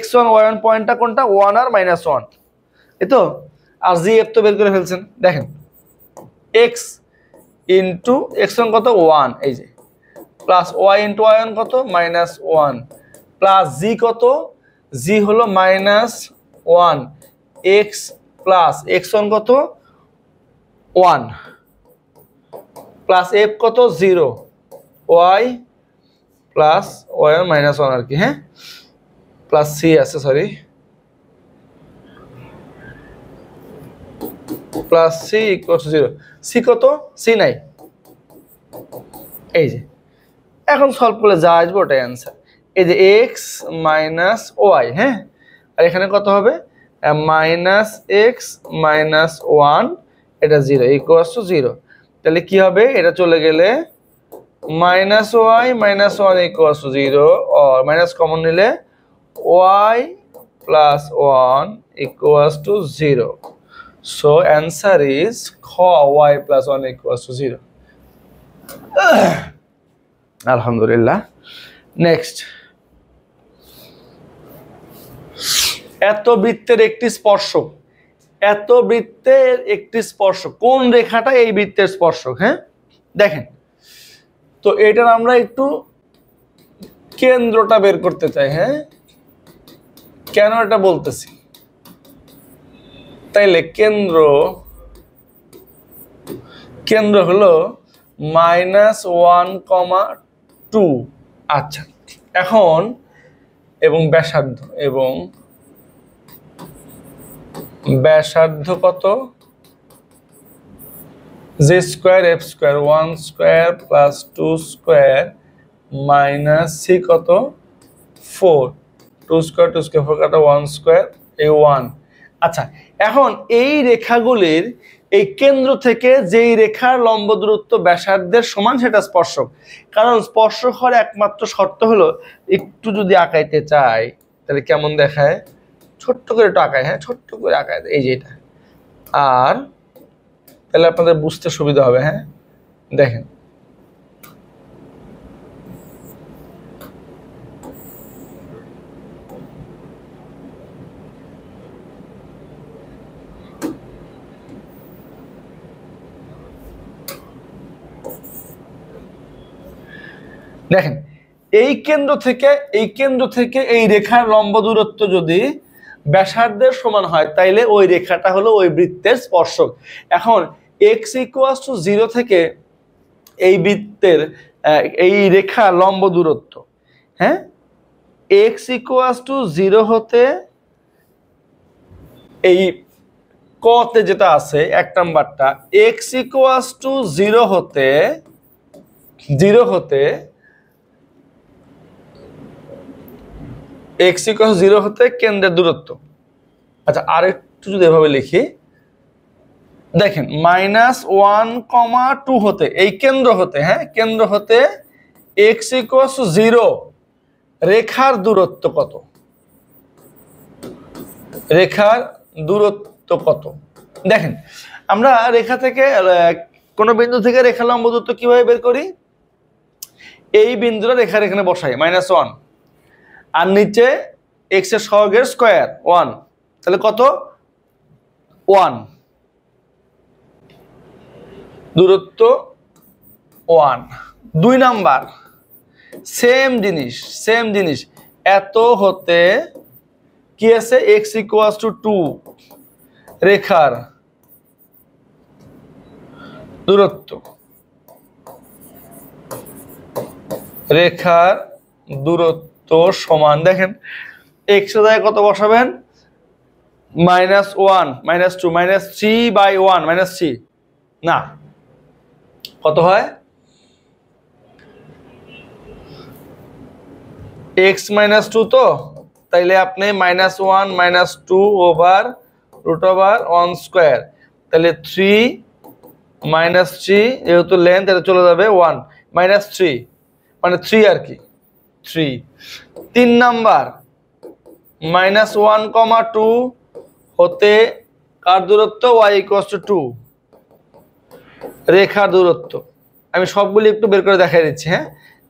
x1 y1 পয়েন্টটা কোনটা? 1 আর -1, এই তো। আর জি এফ তো বের করে ফেলছেন। দেখেন x ইন্টু x1 কত 1, এই যে, প্লাস y ইন্টু y1 কত -1, প্লাস জি কত, জি হলো -1, x প্লাস x1 কত 1, প্লাস f কত 0, y প্লাস y1 -1 আর কি, হ্যাঁ, প্লাস সি আছে, sorry, plus C equals to 0। C কত? সি নাই, এই যে। এখন সলভ করলে যা আসবে ওটাই অ্যান্সার। এই যে x মাইনাস ওয়াই, হ্যাঁ, আর এখানে কত হবে -x -1, এটা 0 ইকুয়ালস টু 0। তাহলে কি হবে? এটা চলে গেলে -y -1 ইকুয়ালস টু 0, আর মাইনাস কমন নিলে y plus 1 equals to 0. So answer is y plus 1 equals to 0. Alhamdulillah. Next. এত বৃত্তের একটি স্পর্শক, এত বৃত্তের একটি স্পর্শক, কোন রেখাটা এই বৃত্তের স্পর্শক? হ্যাঁ দেখেন তো, এটার আমরা একটু কেন্দ্রটা বের করতে চাই। হ্যাঁ, কেন এটা বলতেছি? তাইলে কেন্দ্র হলো -1, 2। আচ্ছা, এখন এবং ব্যাসার্ধ কত? j square f square 1 square plus 2 square minus c কত 4, 2 স্কয়ার 2 স্কয়ার 4 কাটা 1 স্কয়ার, এই 1। আচ্ছা, এখন এই রেখাগুলির এই কেন্দ্র থেকে যেই রেখার লম্ব দূরত্ব ব্যাসার্ধের সমান সেটা স্পর্শক। কারণ স্পর্শক হওয়ার একমাত্র শর্ত হলো, একটু যদি আঁকাইতে চাই তাহলে কেমন দেখায়, ছোট্ট করে একটু আঁকায়, হ্যাঁ ছোট্ট করে আঁকায়, এই যে এটা, আর তাহলে আপনাদের বুঝতে সুবিধা হবে। হ্যাঁ দেখেন দেখেন এই কেন্দ্র থেকে এই রেখার লম্ব দূরত্ব যদি ব্যাসার্ধের সমান হয় তাইলে ওই রেখাটা হলো ওই বৃত্তের স্পর্শক। এখন x = 0 থেকে এই বৃত্তের এই রেখার লম্ব দূরত্ব, হ্যাঁ x = 0 হতে এই কতে যেটা আছে 1 নাম্বারটা, x = 0 হতে x = 0 হতে কেন্দ্রের দূরত্ব। আচ্ছা, আরেকটু যদি এভাবে লিখি, দেখেন -1, 2 হতে এই কেন্দ্র হতে, হ্যাঁ কেন্দ্র হতে x = 0 রেখার দূরত্ব কত? রেখার দূরত্ব কত? দেখেন আমরা রেখা থেকে কোন বিন্দু থেকে রেখা লম্ব দূরত্ব কিভাবে বের করি? এই বিন্দুটা রেখার এখানে বসাই -1, আর নিচে x এর সহগের স্কয়ার 1, তাহলে কত 1, দূরত্ব 1। 2 নাম্বার সেম জিনিস এত হতে কি আছে x = 2 রেখার দূরত্ব সমান, দেখেন x এর জায়গায় কত বসাবেন -1 -2 -3/1 -3 না কত হয় x -2 তো, তাইলে আপনি -1 -2 ওভার √1², তাহলে 3 -3 যেহেতু লেন্থ এটা চলে যাবে 1 -3 মানে 3 আর কি 3। 3 নাম্বার -1,2 হতে কার দূরত্ব y = 2 রেখার দূরত্ব। আমি সবগুলি একটু বের করে দেখাই দিচ্ছি। হ্যাঁ,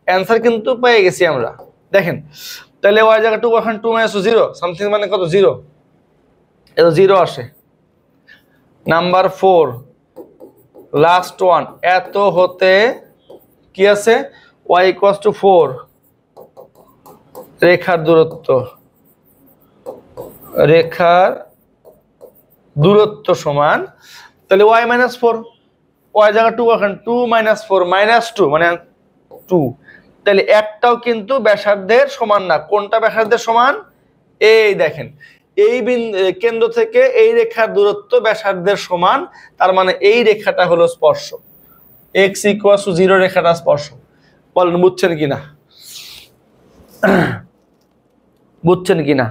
অ্যান্সার কিন্তু পেয়ে গেছি আমরা। দেখেন তাহলে y জায়গা 2, এখন 2 - 0 সামথিং মানে কত 0, এটা 0 আসে। নাম্বার 4 লাস্ট ওয়ান, এত হতে কি আছে y = 4 রেখার দূরত্ব সমান, তাহলে y - 4, y জায়গা 2, এখন 2 - 4 -2 মানে 2, তাহলে একটাও কিন্তু ব্যাসার্ধের সমান না। কোনটা ব্যাসার্ধের সমান? এই দেখেন এই কেন্দ্র থেকে এই রেখার দূরত্ব ব্যাসার্ধের সমান, তার মানে এই রেখাটা হলো স্পর্শক, x = 0 রেখাটা স্পর্শক। বলেন বুঝছেন কিনা? বুঝছেন কিনা?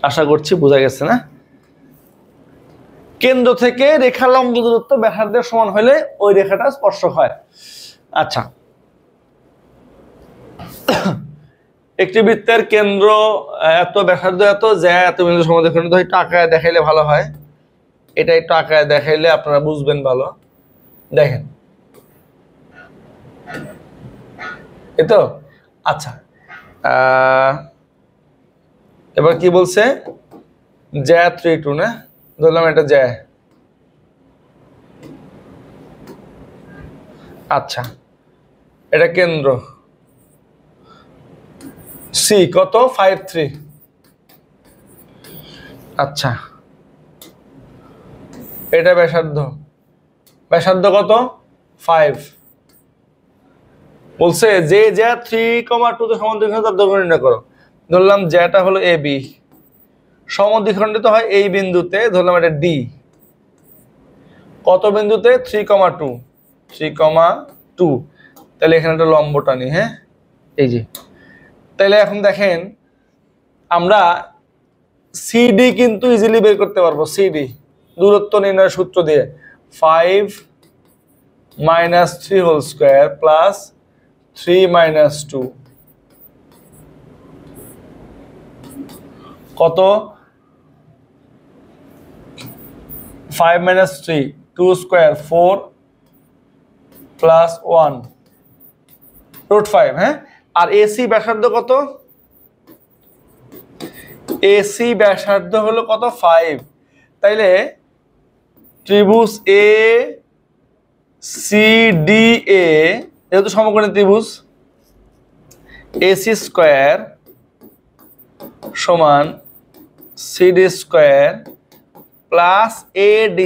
আশা করছি বোঝা গেছে না? কেন্দ্র থেকে রেখার লম্ব দূরত্ব ব্যাসার্ধের সমান হলে ওই রেখাটা স্পর্শক হয়। আচ্ছা, একটি বৃত্তের কেন্দ্র এত, ব্যাসার্ধ এত, জ্যা এত, বিন্দু সমদ্বিখণ্ডিত। একটু আঁকায় দেখাইলে ভালো হয়, এটা একটু আঁকায় দেখাইলে আপনারা বুঝবেন ভালো। দেখেন এতো। আচ্ছা, এবার কি বলছে? জ্যা 3, 2 না, ধরলাম এটা জ্যা। আচ্ছা, এটা কেন্দ্র C কত 5, 3। আচ্ছা, এটা ব্যাসার্ধ কত 5। বলছে যে জ্যা 3,2 তে সমদ্বিখণ্ডিত তার দৈর্ঘ্য নির্ণয় করো। ধরলাম জ্যাটা হলো AB, সমদ্বিখণ্ডিত হয় এই বিন্দুতে, ধরলাম এটা D। কত বিন্দুতে? 3,2, তাহলে এখানে একটা লম্ব টানি। হ্যাঁ, এই যে, তাহলে এখন দেখেন আমরা CD কিন্তু ইজিলি বের করতে পারবো। CD দূরত্ব নির্ণয়ের সূত্র দিয়ে 5 - 3² প্লাস 3 - 2 কত? 5 - 3 2² 4 প্লাস 1 √5। হ্যাঁ, আর AC ব্যাসার্ধ কত? AC ব্যাসার্ধ হলো কত 5। তাইলে ত্রিভুজ ACDA যেহেতু সমকোণী ত্রিভুজ, AC² সমান CD² প্লাস AD²।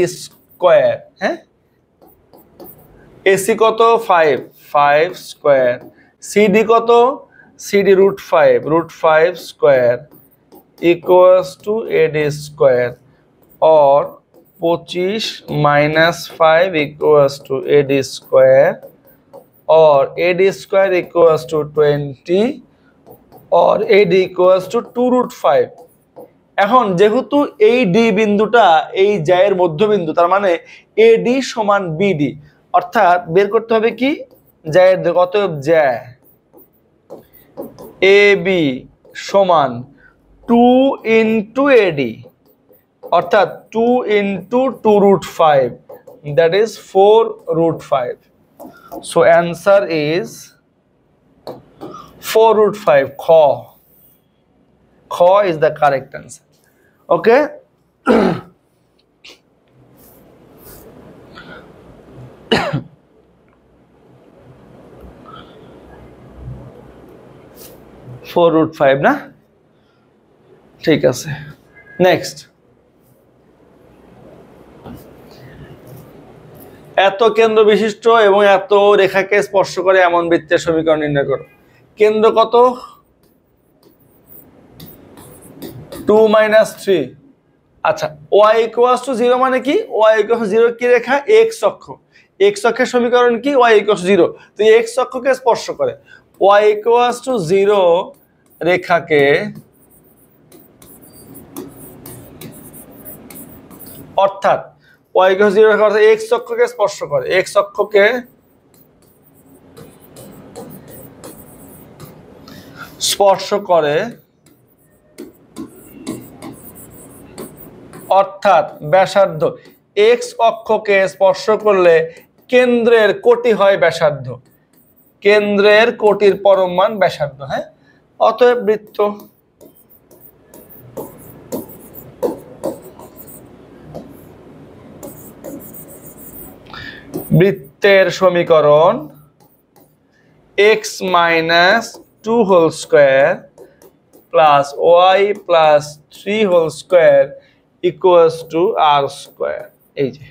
হ্যাঁ, AC কত 5² CD কত? CD √5² = AD² or 25 - 5 = AD² or AD² = 20 or AD = 2√5। এখন যেহেতু এই D বিন্দুটা এই জ্যায়ের মধ্যবিন্দু, তার মানে AD সমান BD, অর্থাৎ বের করতে হবে কি জ্যায়ের দৈর্ঘ্য। অতএব জ্যা AB সমান 2 × AD, অর্থাৎ 2 × 2√5, that is 4√5। So answer is 4√5. Kh is the correct answer. Okay. 4√5 না, ঠিক আছে। নেক্সট, এত কেন্দ্র বিশিষ্ট এবং এত রেখাকে স্পর্শ করে এমন বৃত্তের সমীকরণ নির্ণয় করো। কেন্দ্র কত? 2 - 3। আচ্ছা, y = 0 মানে কি? y = 0 কি রেখা? x অক্ষ। x অক্ষের সমীকরণ কি? y = 0। তো x অক্ষকে স্পর্শ করে y = 0 রেখাকে, অর্থাৎ y = 0 রেখা অর্থাৎ x অক্ষকে স্পর্শ করে, x অক্ষকে স্পর্শ করে, অর্থাৎ ব্যাসার্ধ। x অক্ষকে স্পর্শ করলে কেন্দ্রের কোটি হয় ব্যাসার্ধ, কেন্দ্রের কোটির পরম মান ব্যাসার্ধ। হ্যাঁ, অতএব বৃত্তের সমীকরণ x - 2 whole square plus y plus 3 whole square equals to r square. এই যে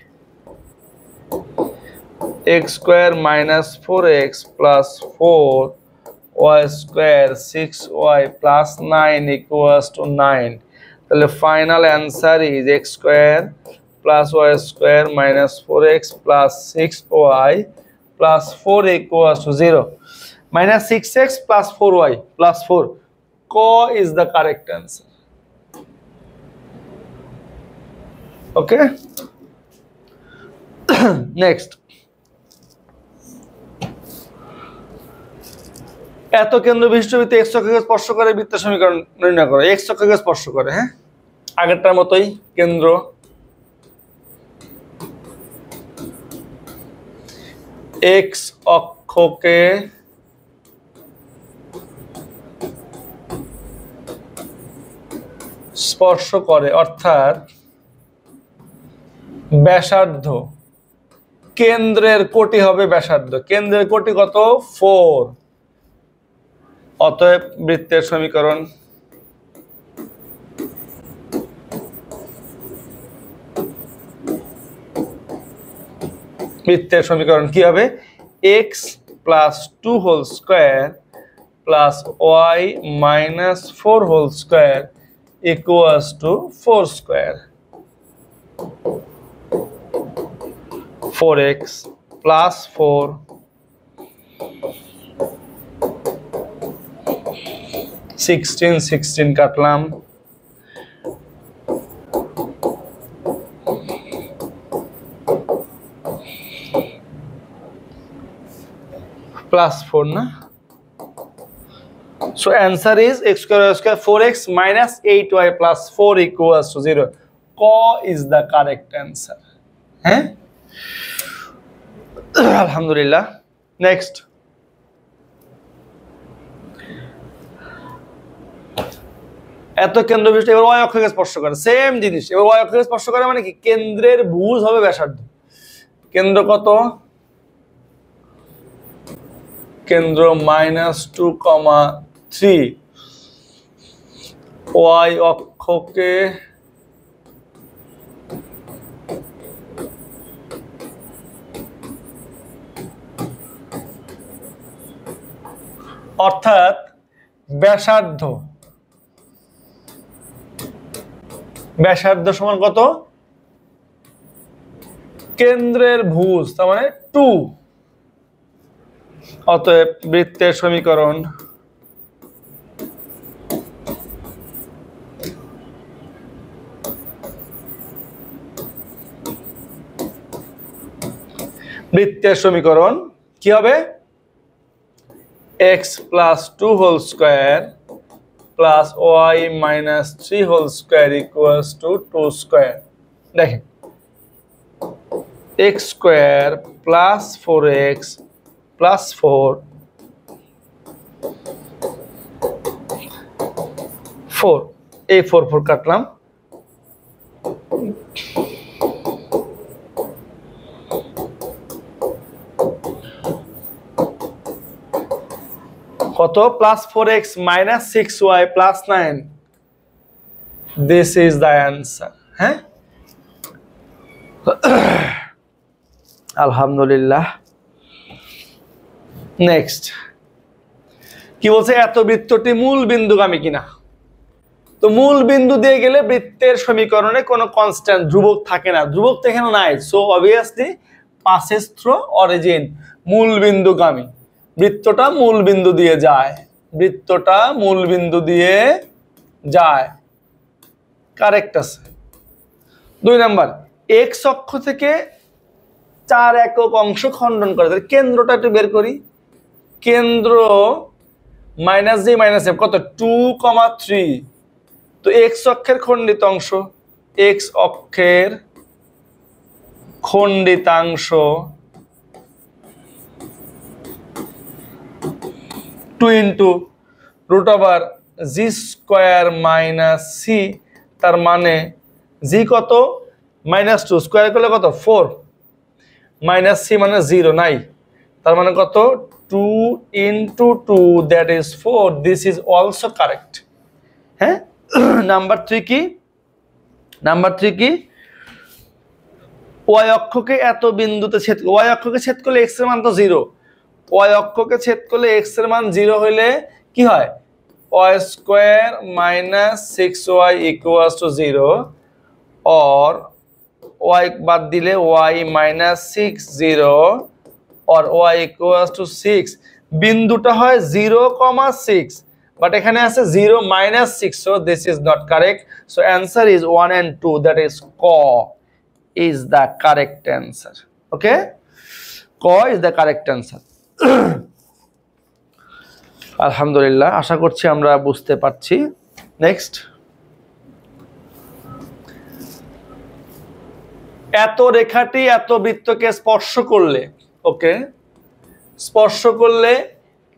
x square minus 4x plus 4y square 6y plus 9 equals to 9। তাহলে final answer is x square plus y square minus 4x plus 6y plus 4 equals to 0 minus 6x plus 4y plus 4. Q is the correct answer. Okay. Next. এত কেন্দ্র বিশিষ্ট বৃত্তে x অক্ষকে স্পর্শ করে বৃত্তের সমীকরণ নির্ণয় করো। x অক্ষকে স্পর্শ করে, হ্যাঁ, আগেরটার মতোই কেন্দ্র x অক্ষকে স্পর্শ করে, অর্থাৎ ব্যাসার্ধ, কেন্দ্রের কোটি হবে ব্যাসার্ধ। কেন্দ্রের কোটি কত? 4। অতএব বৃত্তের সমীকরণ কি হবে? x plus 2 whole square plus y minus 4 whole square equals to 4 square, 4x plus 4 16 কাটলাম plus 4 না। So answer is x square y square 4x minus 8y plus 4 equals to 0. Q is the correct answer. হ্যাঁ, আলহামদুলিল্লাহ। Next, এত কেন্দ্র বিশিষ্ট, এবার y অক্ষকে স্পর্শ করে, সেম জিনিস। এবার y অক্ষকে স্পর্শ করে মানে কি? কেন্দ্রের ভুজ হবে ব্যাসার্ধ। কেন্দ্র কত? কেন্দ্র -2,3। y অক্ষকে অর্থাৎ ব্যাসার্ধ, ব্যাসার্ধ সমান কত? কেন্দ্রের ভুজ, তার মানে 2। অতএব বৃত্তের সমীকরণ কি হবে? x plus 2 whole square plus y minus 3 whole square equals to 2 square. দেখেন x square plus 4x plus 4 এই 4 কাটলাম, কত plus 4x minus 6y plus 9, this is the answer. হ্যাঁ, আলহামদুলিল্লাহ। নেক্সট কি বলছে, এত বৃত্তটি মূল বিন্দুগামী কিনা। তো মূল বিন্দু দিয়ে গেলে বৃত্তের সমীকরণে কোনো কনস্ট্যান্ট ধ্রুবক থাকে না, ধ্রুবক তো এখানে নাই, so obviously passes through origin, মূল বিন্দুগামী। বৃত্তটা মূল বিন্দু দিয়ে যায়, বৃত্তটা মূল বিন্দু দিয়ে যায়, কারেক্ট আছে। 2 নাম্বার, এক্স অক্ষ থেকে 4 একক অংশ খণ্ডন করে, তাহলে কেন্দ্রটা একটু বের করি। কেন্দ্র মাইনাস জি মাইনাস এফ কত 2,3, তো এক্স অক্ষের খণ্ডিত অংশ, এক্স অক্ষের খণ্ডিতাংশ 2 into root over G square minus C, তার মানে জি কত -2 স্কোয়ার করলে কত 4, মাইনাস সি মানে 0 নাই, তার মানে কত 2 into 2 that is 4, this is also correct. হ্যাঁ, নাম্বার 3 কি, নাম্বার 3 কি, ওয়াই অক্ষকে এত বিন্দুতে ছেদ, ওয়াই অক্ষকে ছেদ করলে এক্স এর মান তো 0, ওয়াই অক্ষকে ছেদ করলে এক্স এর মান 0 হইলে কি হয়, y square minus 6y equals to 0, और y বাদ দিলে y মাইনাস 6 0, और y ইকুয়ালস টু 6, বিন্দুটা হয় 0,6, বাট এখানে আছে 0 minus 6, so this is not correct, so answer is 1 and 2, that is ক is the correct answer. Okay, ক is the correct answer. আলহামদুলিল্লাহ, আশা করছি আমরা বুঝতে পারছি। নেক্সট, এত রেখাটি এত বৃত্তকে স্পর্শ করলে, ওকে, স্পর্শ করলে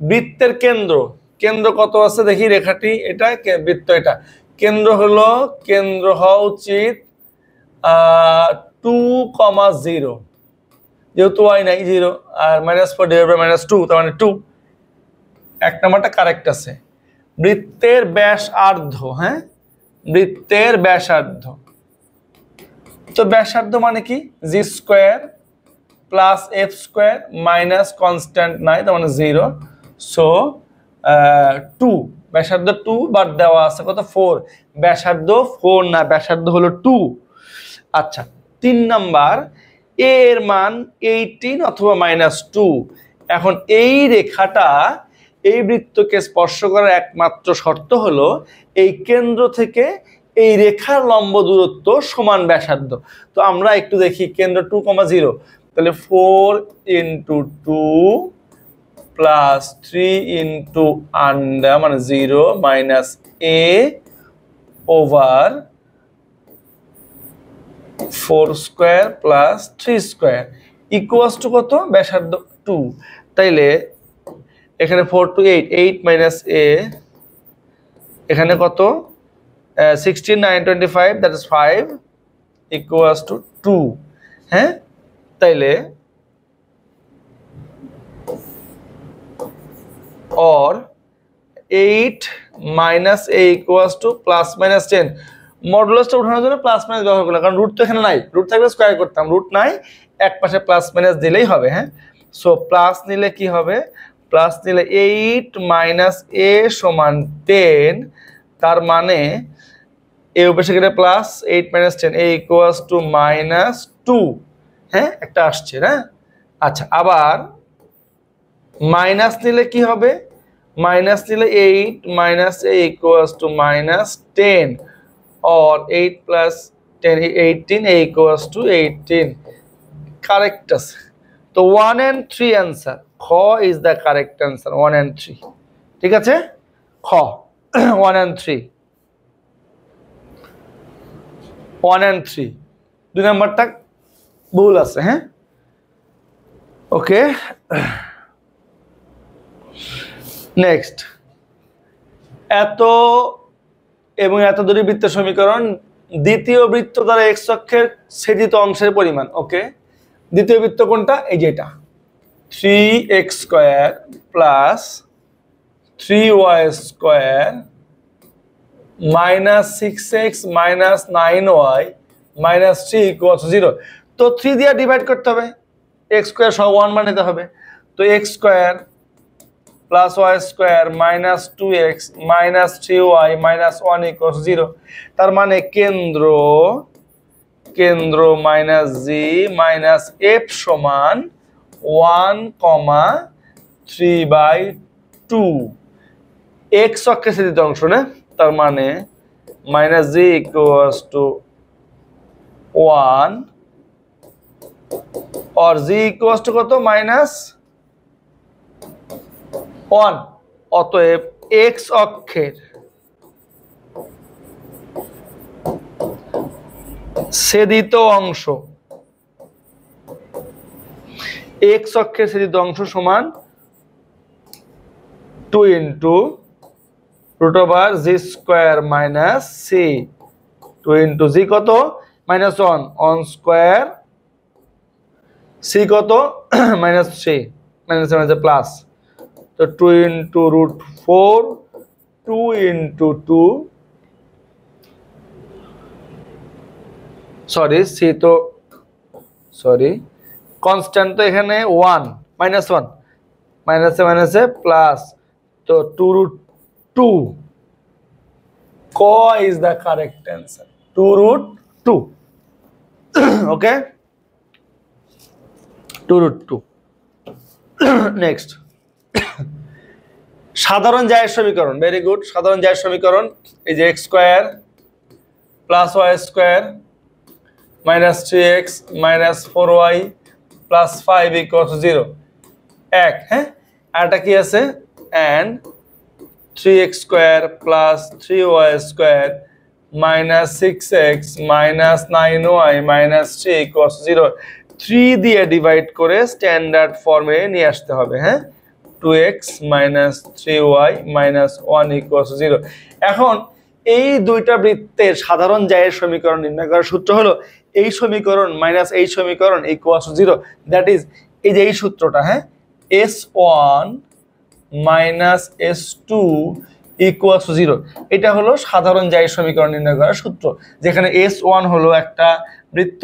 বৃত্তের কেন্দ্র, কেন্দ্র কত আছে দেখি, রেখাটি এটা বৃত্ত, এটা কেন্দ্র হলো, কেন্দ্র হওয়া উচিত 2,0, যেহেতু y নাই 0 আর -4 ডিভাইড বাই -2, তার মানে 2, এক নাম্বারটা কারেক্ট আছে। বৃত্তের ব্যাসার্ধ, হ্যাঁ, বৃত্তের ব্যাসার্ধ, তো ব্যাসার্ধ মানে কি, G square plus F square minus constant নাই, তার মানে 0, সো 2, ব্যাসার্ধ 2 বাদ দেওয়া আছে কত 4, ব্যাসার্ধ 4 না, ব্যাসার্ধ হলো 2। আচ্ছা, 3 নাম্বার, এ এর মান 18 অথবা -2, এখন এই রেখাটা এই বৃত্তকে স্পর্শ করার একমাত্র শর্ত হলো এই কেন্দ্র থেকে এই রেখার লম্ব দূরত্ব সমান ব্যাসার্ধ। তো আমরা একটু দেখি, কেন্দ্র 2,0, তাহলে 4 ইন্টু 2 প্লাস 3 ইন্টু আন্ডার মানে 0 minus a over 4 square plus 3 square equals to কত, ব্যাসার্ধ 2, তাইলে এখানে 4 to 8, 8 মাইনাস a, এখানে কত 16 9 25, that is 5 equals to 2। হ্যাঁ, তাইলে or 8 minus a equals to plus minus 10, মডুলাসটা উঠানোর জন্য প্লাস মাইনাস ব্যবহার করলাম, কারণ রুট তো এখানে নাই, রুট থাকলে স্কয়ার করতাম, রুট নাই, এক পাশে প্লাস মাইনাস দিলেই হবে। হ্যাঁ, সো প্লাস নিলে কি হবে, প্লাস নিলে 8 মাইনাস a সমান 10, তার মানে এ উপরে গেলে plus 8 minus 10 a equals to -2। হ্যাঁ, একটা আসছে না। আচ্ছা, আবার মাইনাস নিলে কি হবে, মাইনাস নিলে 8 মাইনাস a ইকুয়ালস টু -10, और 8 plus 10 18 a equals to 18, correct আছে। তো 1 and 3 answer, খ is the correct answer, 1 and 3, ঠিক আছে, খ 1 and 3, 1 and 3, দুই নাম্বারটা ভুল আছে। হ্যাঁ, ওকে, নেক্সট, এত এবং এত দুটি বৃত্তের সমীকরণ, দ্বিতীয় বৃত্ত দ্বারা এক্স অক্ষের ছেদিত অংশের পরিমাণ। ওকে, দ্বিতীয় বৃত্ত কোনটা? এই যে এটা, 3x² plus 3y² minus 6x minus 9y minus 3 = 0। তো 3 দিয়ে ডিভাইড করতে হবে, x² সহ 1 বানাতে হবে। তো x² plus y² minus 2x minus 3y minus 1 = 0। তার মানে কেন্দ্র মাইনাস জি মাইনাস এফ সমান 1,3/2। x অক্ষে ছেদিত অংশ না, তার মানে মাইনাস জি ইকুয়ালস টু 1 और জি ইকুয়ালস টু কত? -1। অতএব x অক্ষের ছেদিত অংশ, x অক্ষের ছেদিত অংশ সমান 2 × √g² মাইনাস c। 2 × g কত? -1, 1² c কত? -3, মাইনাস প্লাস। তো 2 × √4, 2 × 2, সরি সি তো সরি কনস্ট্যান্ট তো এখানে 1, -1, মাইনাসে প্লাস। তো 2√2 ক is the correct answer, 2√2। Okay, 2√2। Next, সাধারণ জায়ের সমীকরণ। ভেরি গুড, সাধারণ জায়ের সমীকরণ। এই যে x² plus y² minus 3x minus 4y plus 5 = 0। এক, হ্যাঁ, আর এটা কি আছে? and 3x² plus 3y² minus 6x minus 9y minus 3 = 0। 3 দিয়ে ডিভাইড করে স্ট্যান্ডার্ড ফর্মে নিয়ে আসতে হবে। হ্যাঁ, 2x মাইনাস 3y মাইনাস 1 = 0। এখন এই দুইটা বৃত্তের সাধারণ জায়ের সমীকরণ নির্ণয় করার সূত্র হলো এই সমীকরণ মাইনাস এই সমীকরণ = 0। দ্যাট ইজ এই যে এই সূত্রটা, হ্যাঁ, s1 মাইনাস s2 = 0। এটা হলো সাধারণ জায়ের সমীকরণ নির্ণয় করার সূত্র, যেখানে s1 হলো একটা বৃত্ত,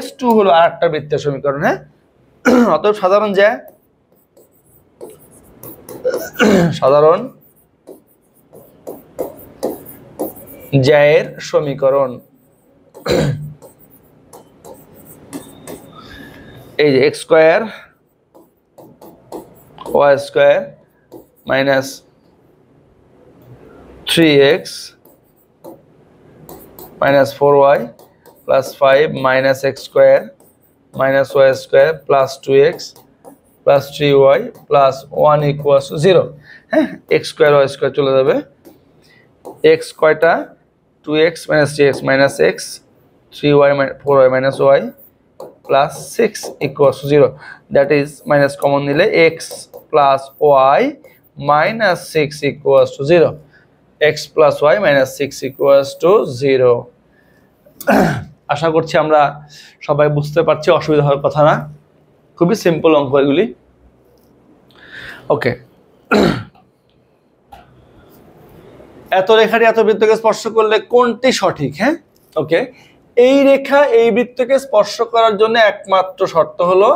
s2 হলো আরেকটা বৃত্তের সমীকরণ। হ্যাঁ, অতএব সাধারণ জায়ের সমীকরণ এই যে x² y² minus 3x minus 4y plus 5 minus x² minus y² plus 2x plus 3y plus 1 = 0। হ্যাঁ, x² y² চলে যাবে। x কয়টা? 2x minus 3x minus x, 3y 4y minus y plus 6 = 0। That is minus common নিলে x plus y minus 6 = 0। x plus y minus 6 = 0। আশা করছি আমরা সবাই বুঝতে পারছি, অসুবিধা হওয়ার কথা না, খুবই সিম্পল অঙ্ক এগুলি। ওকে, এত রেখাটি এত বৃত্তকে স্পর্শ করলে কোনটি সঠিক? হ্যাঁ, ওকে, এই রেখা এই বৃত্তকে স্পর্শ করার জন্য একমাত্র শর্ত হলো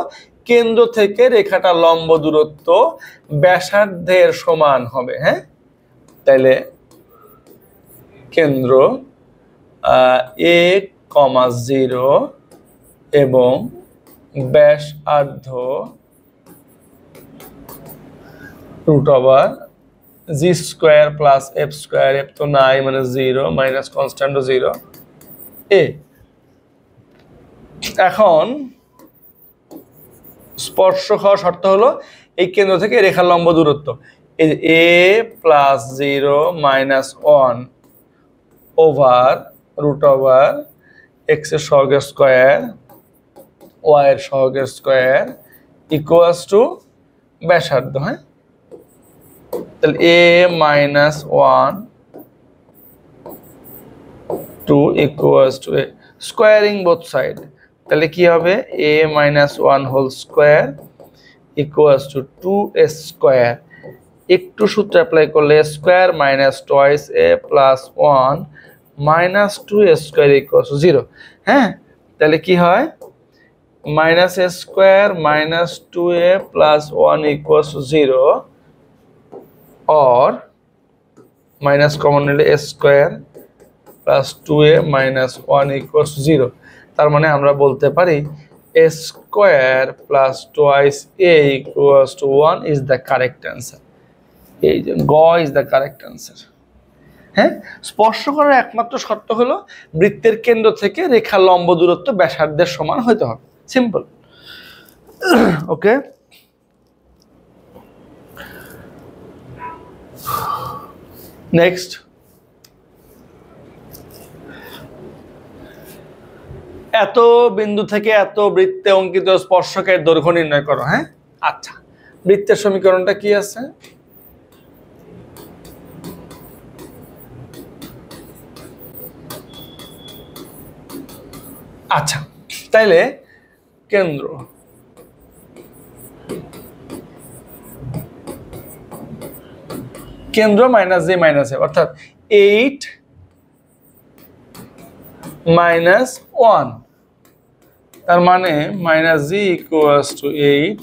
কেন্দ্র থেকে রেখাটা লম্ব দূরত্ব ব্যাসার্ধের সমান হবে। হ্যাঁ, তাইলে কেন্দ্র a,0 এবং ব্যাসার্ধ √g² প্লাস f², f তো নাই মানে 0, মাইনাস কনস্ট্যান্ট 0 a। এখন স্পর্শ হওয়ার শর্ত হলো এই কেন্দ্র থেকে রেখার লম্ব দূরত্ব এই যে a plus 0 minus 1 over √x এর সহগের স্কয়ার y এর সহগের স্কয়ার ইকুয়ালস টু ব্যাসার্ধ। হ্যাঁ, তাহলে a minus 1 2 equals to a, squaring both side, তাহলে কি হবে a minus 1 whole square equals to 2a square, একটু সূত্র অ্যাপ্লাই করলে square minus toys a plus 1 minus 2a square equals to 0। হ্যাঁ, তাহলে কি হয় minus a square minus 2a plus 1 equals to 0, or minus common নিলে a square plus 2a minus 1 equals to 0। তার মানে আমরা বলতে পারি a square plus twice a equals to 1 is the correct answer। এই যে গ is the correct answer। হ্যাঁ, স্পর্শ করার একমাত্র শর্ত হলো বৃত্তের কেন্দ্র থেকে রেখার লম্ব দূরত্ব ব্যাসার্ধের সমান হতে হবে, সিম্পল। ওকে, নেক্সট, এত বিন্দু থেকে এত বৃত্তে অঙ্কিত স্পর্শকের দৈর্ঘ্য নির্ণয় করো। হ্যাঁ, আচ্ছা, বৃত্তের সমীকরণটা কি আছে? আচ্ছা, তাইলে কেন্দ্র মাইনাস জি মাইনাস এ, অর্থাৎ 8 মাইনাস 1, তার মানে মাইনাস জি ইকুয়ালস টু 8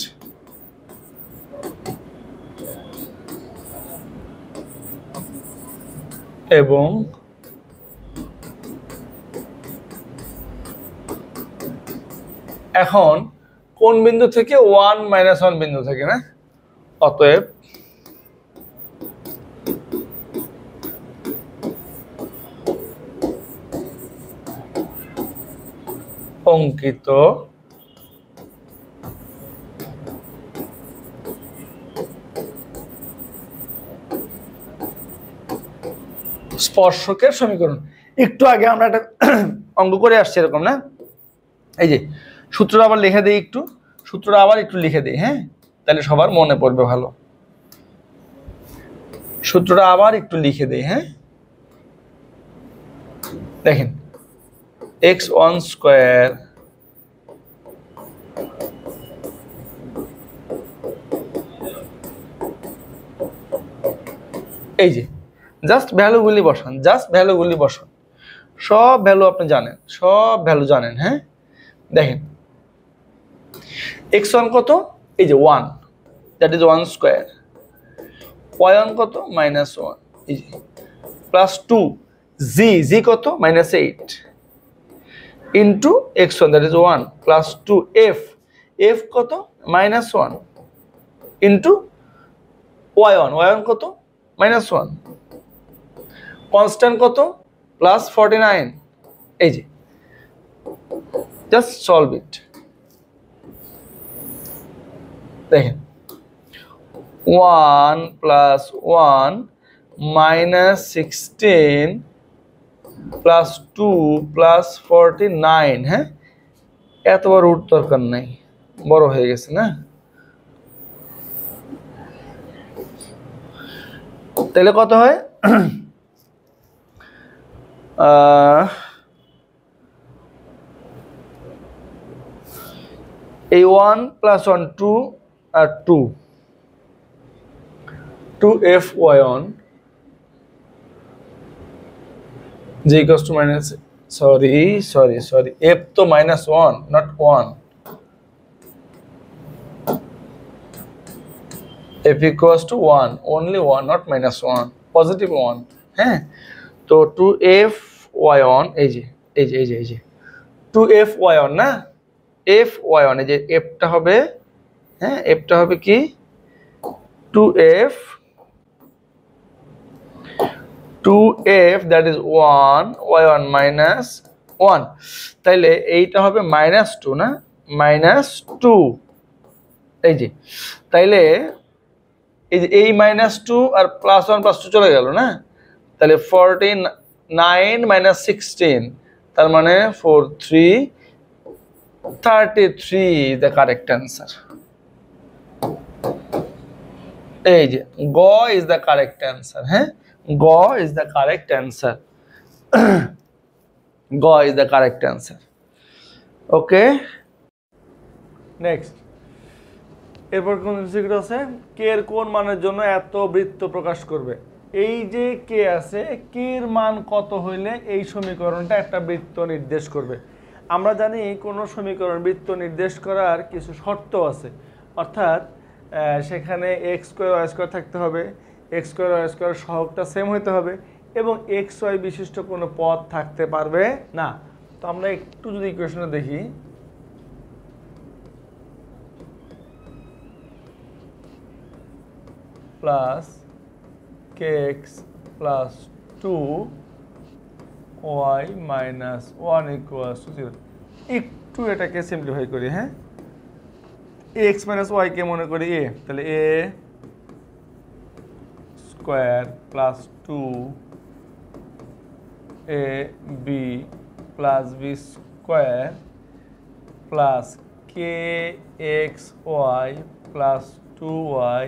এবং এখন কোন বিন্দু থেকে 1 মাইনাস 1 বিন্দু থেকে, না? অতএব অঙ্কিত স্পর্শকের সমীকরণ। একটু আগে আমরা একটা অঙ্ক করে আসছি এরকম, না? এই যে সূত্রটা আবার লিখে দেই, একটু সূত্রটা আবার একটু লিখে দেই। হ্যাঁ, তাহলে সবার মনে পড়বে ভালো। সূত্রটা আবার একটু লিখে দেই। হ্যাঁ, দেখেন x1 স্কয়ার এই যে জাস্ট ভ্যালুগুলি বসান, সব ভ্যালু আপনি জানেন, সব ভ্যালু জানেন। হ্যাঁ, দেখেন x1 কত? এই যে 1, দ্যাট ইজ 1 স্কয়ার। y1 কত? -1, এই যে প্লাস 2 জি কত? -8 into x1, that is 1 plus 2 f কত? -1 ইনটু y1 কত? -1, কনস্ট্যান্ট কত? +49। এই যে জাস্ট সলভ ইট। দেখেন 1 + 1 -16 + 2 + 49। হ্যাঁ, এত বড় রুট দরকার নাই, বড় হয়ে গেছে না? তাহলে কত হয়? এই 1 + 1 2 আর 2f(y1) j equals to minus, sorry, f তো -1, not 1, f equals to 1, only 1, not -1, positive 1। হ্যাঁ, তো 2f(y1) এই যে 2f(y1) না, f(y1), এই যে fটা হবে, হ্যাঁ, fটা হবে কি 2f, that is 1, y1 -1, তাইলে এইটা হবে -2, না? -2, এই যে, তাইলে এই যে এই -2 আর +1 +2 চলে গেল, না? তাহলে 49 - 16, তার মানে 33 দ্য কারেক্ট অ্যান্সার। এই যে গ ইজ দ্য কারেক্ট অ্যান্সার। হ্যাঁ, গ ইজ দ্য কারেক্ট অ্যান্সার। গ is the correct answer. Okay, next. এরপর কোন সিক্রেট আছে, কে এর কোন মানের জন্য এত বৃত্ত প্রকাশ করবে। এই যে কে আছে, কে এর মান কত হইলে এই সমীকরণটা একটা বৃত্ত নির্দেশ করবে। আমরা জানি কোনো সমীকরণ বৃত্ত নির্দেশ করার কিছু শর্ত আছে, অর্থাৎ সেখানে এক্স স্কোয়ার ওয়াই স্কোয়ার থাকতে হবে, এক্স স্কোয়ার ওয়াই স্কোয়ার সহগটা সেম হইতে হবে, এবং এক্স ওয়াই বিশিষ্ট কোনো পদ থাকতে পারবে না। তো আমরা একটু যদি ইকুয়েশনটা দেখি, plus K x plus 2y minus 1 equals to 0। একটু এটাকে সিম্পলিফাই করি। হ্যাঁ, এক্স মাইনাস ওয়াই কে মনে করি এ, তাহলে A square plus 2 A B plus B square plus K x y plus 2y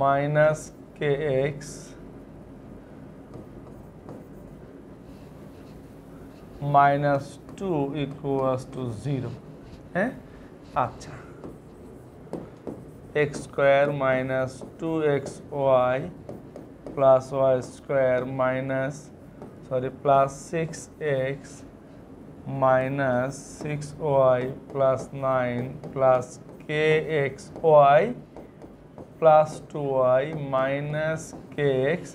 minus K x minus 2 equals to 0। হ্যাঁ, আচ্ছা, x square minus 2x y plus y square minus plus 6x minus 6y plus 9 plus K x y plus 2y minus K x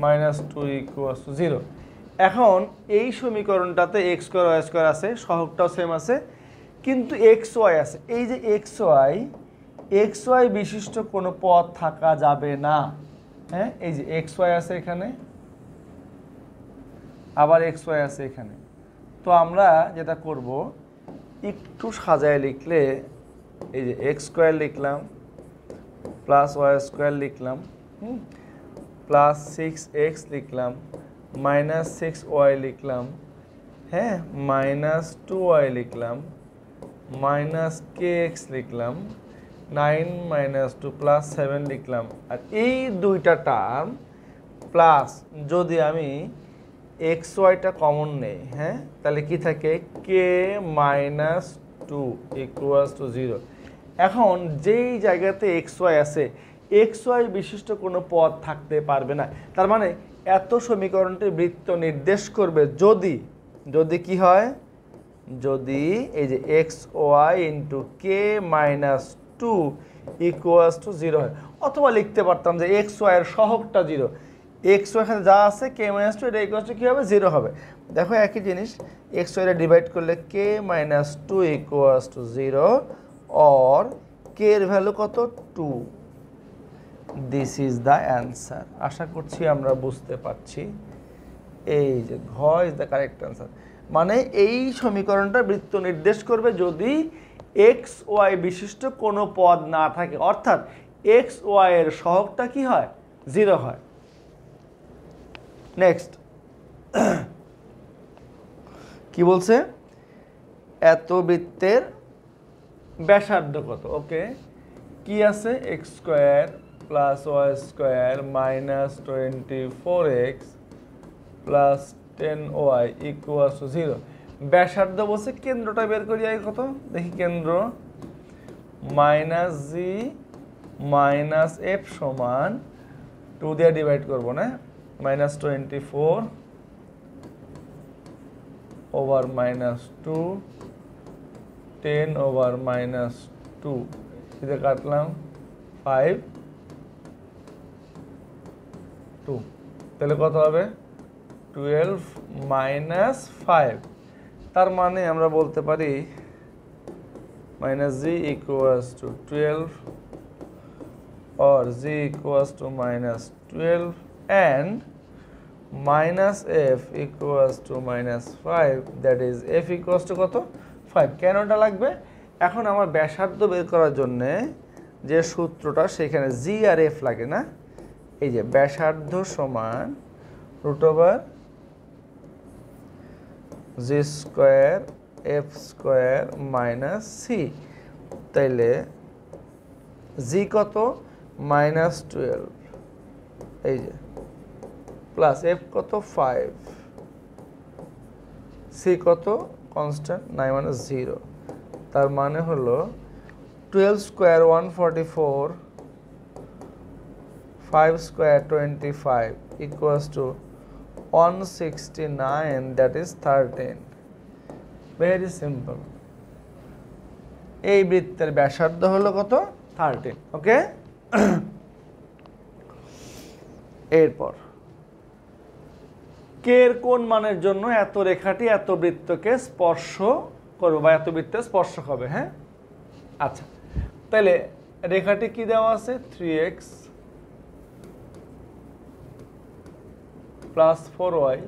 minus 2 equals to 0। এখন এই সমীকরণটাতে x square y square আছে, সহগটাও same আছে, কিন্তু x Y আছে। এই যে এক্স ওয়াই বিশিষ্ট কোনো পদ থাকা যাবে না। হ্যাঁ, এই যে এক্স ওয়াই আছে এখানে, আবার এক্স ওয়াই আছে এখানে। তো আমরা যেটা করব, একটু সাজায় লিখলে, এই যে এক্স স্কোয়ার লিখলাম প্লাস ওয়াই স্কোয়ার লিখলাম, প্লাস 6x লিখলাম মাইনাস 6y লিখলাম, হ্যাঁ, মাইনাস 2y লিখলাম মাইনাস কে এক্স লিখলাম, 9 মাইনাস 2 প্লাস 7 লিখলাম। আর এই দুইটা টার্ম প্লাস যদি আমি এক্স ওয়াইটা কমন নেই, হ্যাঁ, তাহলে কি থাকে, কে মাইনাস 2 ইকুয়ালস টু 0। এখন যেই জায়গাতে এক্স ওয়াই আছে, এক্স ওয়াই বিশিষ্ট কোনো পদ থাকতে পারবে না। তার মানে এত সমীকরণটি বৃত্ত নির্দেশ করবে যদি, যদি কি হয়, যদি এই যে x y into k minus 2 equals to 0 হয়। অথবা লিখতে পারতাম যে এক্স ওয়াইয়ের সহগটা 0, এক্স ওয়াই সাথে যা আছে কে মাইনাস 2, এটা ইকুয়ালস টু কী হবে, 0 হবে। দেখো একই জিনিস, এক্স ওয়াইটা ডিভাইড করলে K minus 2 equals to 0, or K এর ভ্যালু কত, 2। This is the answer. আশা করছি আমরা বুঝতে পারছি। এই যে ঘ ইজ দ্য কারেক্ট অ্যান্সার। মানে এই সমীকরণটা বৃত্ত নির্দেশ করবে যদি এক্স ওয়াই বিশিষ্ট কোনো পদ না থাকে, অর্থাৎ এক্স ওয়াই এর সহগটা কি হয়, 0 হয়। নেক্সট কি বলছে, এত বৃত্তের ব্যাসার্ধ কত। ওকে, কি আছে, x square plus y square minus 24x plus 10y equals to 0। ব্যাসার্ধ বলছে, কেন্দ্রটা বের করি আগে কত দেখি, কেন্দ্র মাইনাস জি মাইনাস এফ সমান 2 দিয়ে ডিভাইড করবো না, minus 24 over minus 2 10 over minus 2, এতে কাটলাম 5 2, তাহলে কত হবে, 12 মাইনাস 5। তার মানে আমরা বলতে পারি minus G equals to 12 or z equals to minus 12 and minus f equals to minus 5, that is f equals to কত, 5। কেনটা লাগবে, এখন আমার ব্যাসার্ধ বের করার জন্য যে সূত্রটা, সেখানে g আর f লাগে না। এই যে ব্যাসার্ধ সমান root over G square F square minus C, তাইলে জি কত -12, এই যে প্লাস এফ কত 5, সি কত কনস্ট্যান্ট 9 - 0, তার মানে হলো 12 square 144, 5 square 25 equals to 169, that is 13। Very simple. এই বৃত্তের ব্যাসার্ধ হলো কত 13। ওকে, এরপর কে এর কোন মানের জন্য এত রেখাটি এত বৃত্তকে স্পর্শ করবে বা এত বৃত্তে স্পর্শক হবে। হ্যাঁ, আচ্ছা, তাহলে রেখাটি কি দেওয়া আছে 3x plus 4y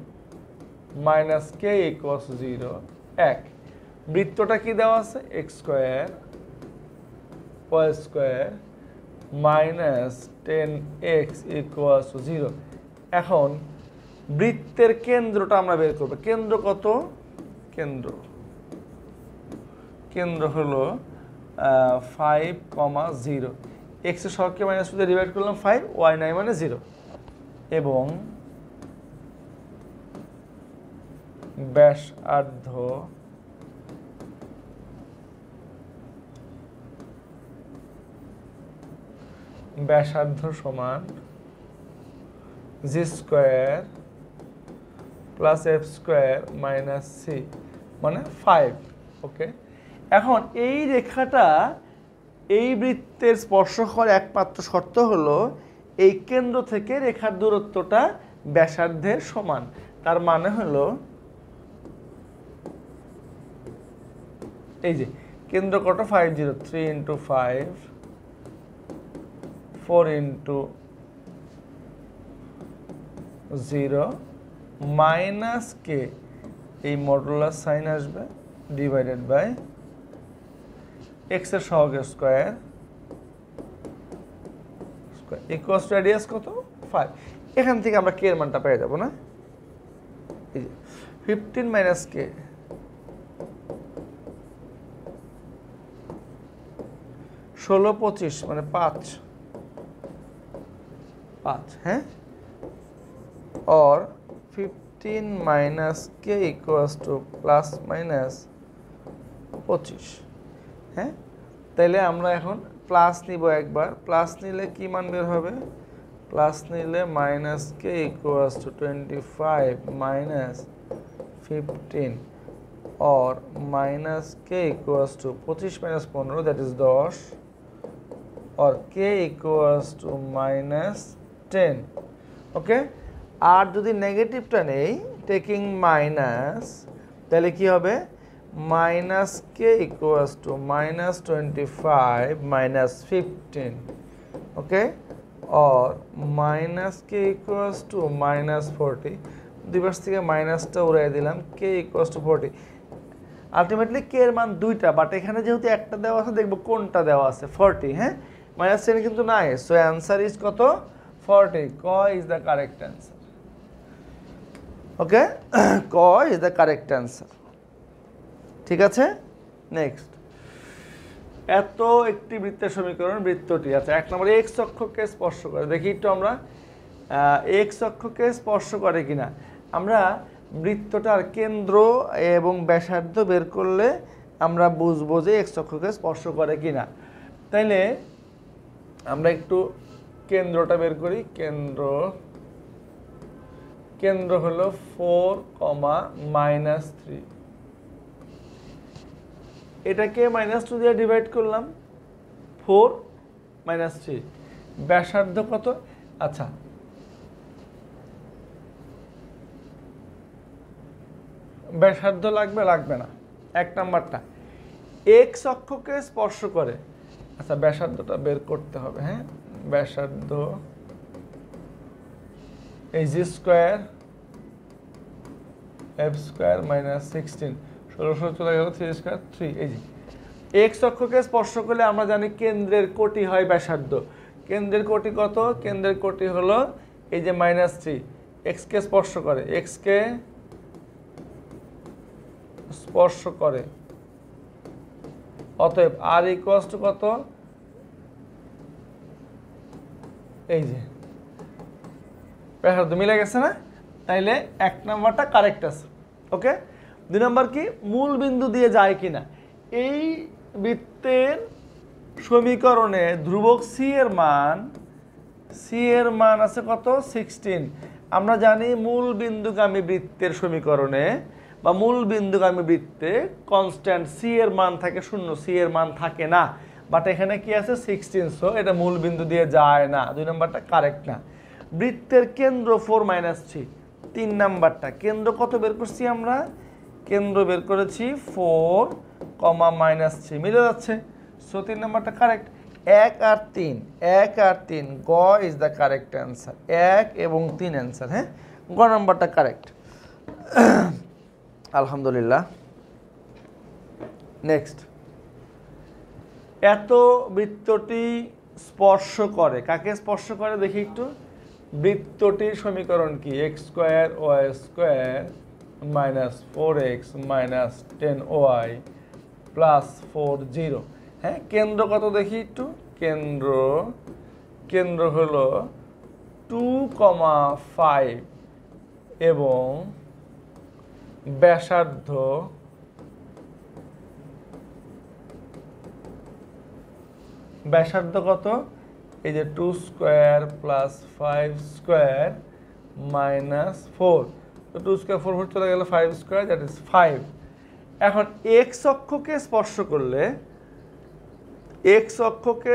minus k equals 0, 1। বৃত্তটা কি দেওয়া আছে x square y square minus 10x equals 0। এখন বৃত্তের কেন্দ্রটা আমরা বের করব। কেন্দ্র কত? কেন্দ্র হলো 5, 0। x এর সহগকে মাইনাস 2 দিয়ে ডিভাইড করলাম 5, y নাই মানে 0, এবং ব্যাসার্ধ সমান G square plus F square minus C মানে 5। ওকে, এখন এই রেখাটা এই বৃত্তের স্পর্শক হওয়ার একমাত্র শর্ত হলো এই কেন্দ্র থেকে রেখার দূরত্বটা ব্যাসার্ধের সমান। তার মানে হলো এই যে কেন্দ্র কত 5, 0, 3 × 5, 4 × 0 মাইনাস কে, এই মডুলাস সাইন আসবে, ডিভাইডেড বাই এক্স এর সহগের স্কোয়ার ইকুয়ালস টু রেডিয়াস কত 5। এখান থেকে আমরা কে এর মানটা পেয়ে যাব না? এই যে 15 মাইনাস কে, 16, 25 মানে 5, হ্যাঁ, और 15 minus k equals two plus minus 25। হ্যাঁ, তাইলে আমরা এখন প্লাস নিব একবার। প্লাস নিলে কি মান বের হবে? প্লাস নিলে minus k equals to 25 minus 15 और minus k equals to 25 minus 15 that is 10 और के इक्वल्स टू -10। ओके, আর যদি নেগেটিভটা নেই টেকিং মাইনাস, তাহলে কি হবে minus k equals to -25 minus 15। ওকে, और মাইনাস কে ইকুয়ালস টু -40, দুই পাশ থেকে মাইনাসটা উড়াই দিলাম, কে ইকুয়ালস টু 40। আলটিমেটলি কে এর মান দুইটা, বাট এখানে যেহেতু একটা দেওয়া আছে দেখবো কোনটা দেওয়া আছে 40। হ্যাঁ, -10 কিন্তু নাই, সো অ্যান্সার ইজ কত 40। ক ইজ দ্য কারেক্ট অ্যান্সার। ওকে, ক ইজ দ্য কারেক্ট অ্যান্সার। ঠিক আছে, নেক্সট। এত একটি বৃত্তের সমীকরণ বৃত্তটি আছে। 1 নম্বরে এক্স অক্ষকে স্পর্শ করে, দেখি একটু আমরা এক্স অক্ষকে স্পর্শ করে কিনা। আমরা বৃত্তটার কেন্দ্র এবং ব্যাসার্ধ বের করলে আমরা বুঝবো যে এক্স অক্ষকে স্পর্শ করে কিনা। তাইলে আমরা একটু কেন্দ্রটা বের করি। কেন্দ্র হলো 4, -3, এটাকে -2 দিয়ে ডিভাইড করলাম, 4 - 3। ব্যাসার্ধ কত? আচ্ছা, ব্যাসার্ধ লাগবে না। 1 নাম্বারটা এক্স অক্ষকে স্পর্শ করে। আচ্ছা, ব্যাসার্ধটা বের করতে হবে। হ্যাঁ, ব্যাসার্ধ এই জি স্কোয়ার এফ স্কোয়ার মাইনাস 16, 16 চলে গেল, 3 স্কোয়ার 3। এই যে এক্স অক্ষকে স্পর্শ করলে আমরা জানি কেন্দ্রের কোটি হয় ব্যাসার্ধ। কেন্দ্রের কোটি কত? কেন্দ্রের কোটি হলো এই যে -3। এক্স কে স্পর্শ করে, অতএব আর ইকুয়ালস টু কত? এই যে ব্যাসার্ধ মিলে গেছে না, তাইলে 1 নাম্বারটা কারেক্ট আছে। ওকে, 2 নাম্বার কি, মূল বিন্দু দিয়ে যায় কিনা। এই বৃত্তের সমীকরণে ধ্রুবক সি এর মান আছে কত, 16। আমরা জানি মূল বিন্দুগামী বৃত্তের সমীকরণে বা মূল বিন্দুগামী বৃত্তে কনস্ট্যান্ট সি এর মান থাকে 0, সি এর মান থাকে না, বাট এখানে কি আছে 16, সো এটা মূল বিন্দু দিয়ে যায় না, 2 নাম্বারটা কারেক্ট না। বৃত্তের কেন্দ্র 4 - 3, 3 নাম্বারটা কেন্দ্র কত বের করছি আমরা, কেন্দ্র বের করেছি 4, -3, মিলে যাচ্ছে, সো 3 নাম্বারটা কারেক্ট। 1 আর 3 গ ইজ দ্য কারেক্ট অ্যান্সার, 1 এবং 3 অ্যান্সার। হ্যাঁ, গ নাম্বারটা কারেক্ট। আলহামদুলিল্লাহ। নেক্সট, এত বৃত্তটি স্পর্শ করে, কাকে স্পর্শ করে দেখি একটু। বৃত্তটির সমীকরণ কি, x² y² -4x -10y +4 0। হ্যাঁ, কেন্দ্র কত দেখি একটু, কেন্দ্র হলো 2,5 এবং ব্যাসার্ধ কত, এই যে 2² + 5² -4, তো 2² 4 চলে গেল, 5² দ্যাট ইজ 5। এখন x অক্ষকে স্পর্শ করলে x অক্ষকে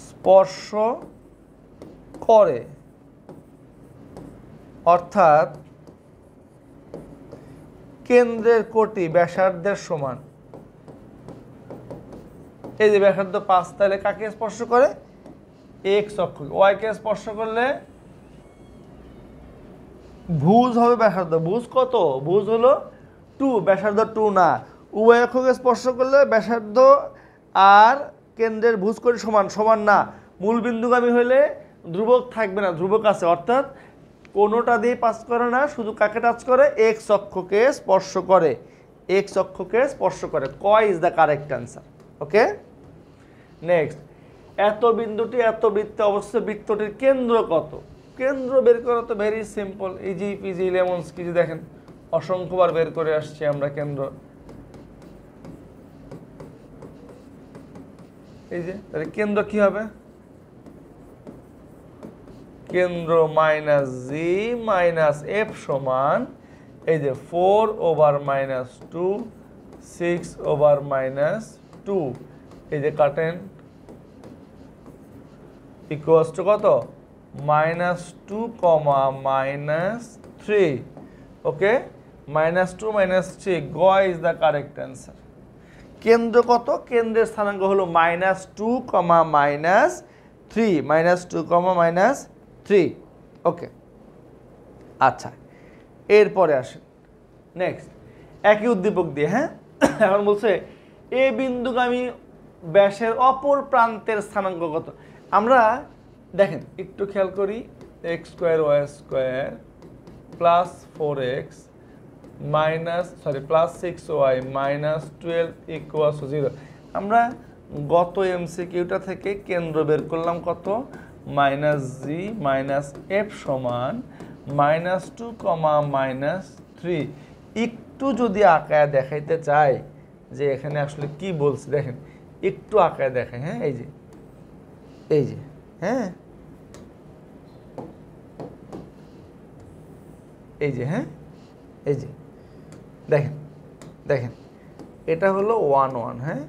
স্পর্শ করে অর্থাৎ কেন্দ্রের কোটি ব্যাসার্ধের সমান। এই যে ব্যাসার্ধ 5, তাহলে কাকে স্পর্শ করে, x অক্ষকে। y কে স্পর্শ করলে ভুজ হবে ব্যাসার্ধ, ভুজ কত, ভুজ হলো 2, ব্যাসার্ধ 2 না। উভয় অক্ষকে স্পর্শ করলে ব্যাসার্ধ আর কেন্দ্রের ভুজ কোটি সমান না। মূল বিন্দুগামী হলে ধ্রুবক থাকবে না, ধ্রুবক আছে, অর্থাৎ কোনোটা দিয়ে পাস করে না, শুধু কাকে টাচ করে, x অক্ষকে স্পর্শ করে, x অক্ষকে স্পর্শ করে। ক is the correct answer. Okay, next, এত বিন্দুটি এত বৃত্তে অবস্থিত, বৃত্তটির কেন্দ্র কত। কেন্দ্র বের করা তো very simple, easy PG lemons কিছু, দেখেন অসংখ্যবার বের করে আসছি আমরা কেন্দ্র। এই যে তাহলে কেন্দ্র কি হবে, কেন্দ্র -g - f সমান এই যে 4/-2 6/-2, এই যে কাটেন, ইকুয়ালস টু কত, -2, -3। ওকে, -2 -3, গ ইজ দ্য কারেক্ট অ্যান্সার। কেন্দ্র কত, কেন্দ্রের স্থানাঙ্ক হলো -2, -3, -2, -3। ওকে, আচ্ছা, এরপরে আসেন নেক্সট, একই উদ্দীপক দিয়ে। হ্যাঁ, এখন বলছে এ বিন্দুগামী ব্যাসের অপর প্রান্তের স্থানাঙ্ক কত। আমরা দেখেন একটু খেয়াল করি, x² y² +4x +6y -12 = 0। আমরা গত MCQটা থেকে কেন্দ্র বের করলাম কত, -g - f সমান -2, -3। একটু যদি আঁকায় দেখাইতে চাই যে এখানে আসলে কি বলছে, দেখেন একটু আঁকায় দেখায়। হ্যাঁ, এই যে হ্যাঁ, এই যে হ্যাঁ, এই যে দেখেন এটা হলো 1 1। হ্যাঁ,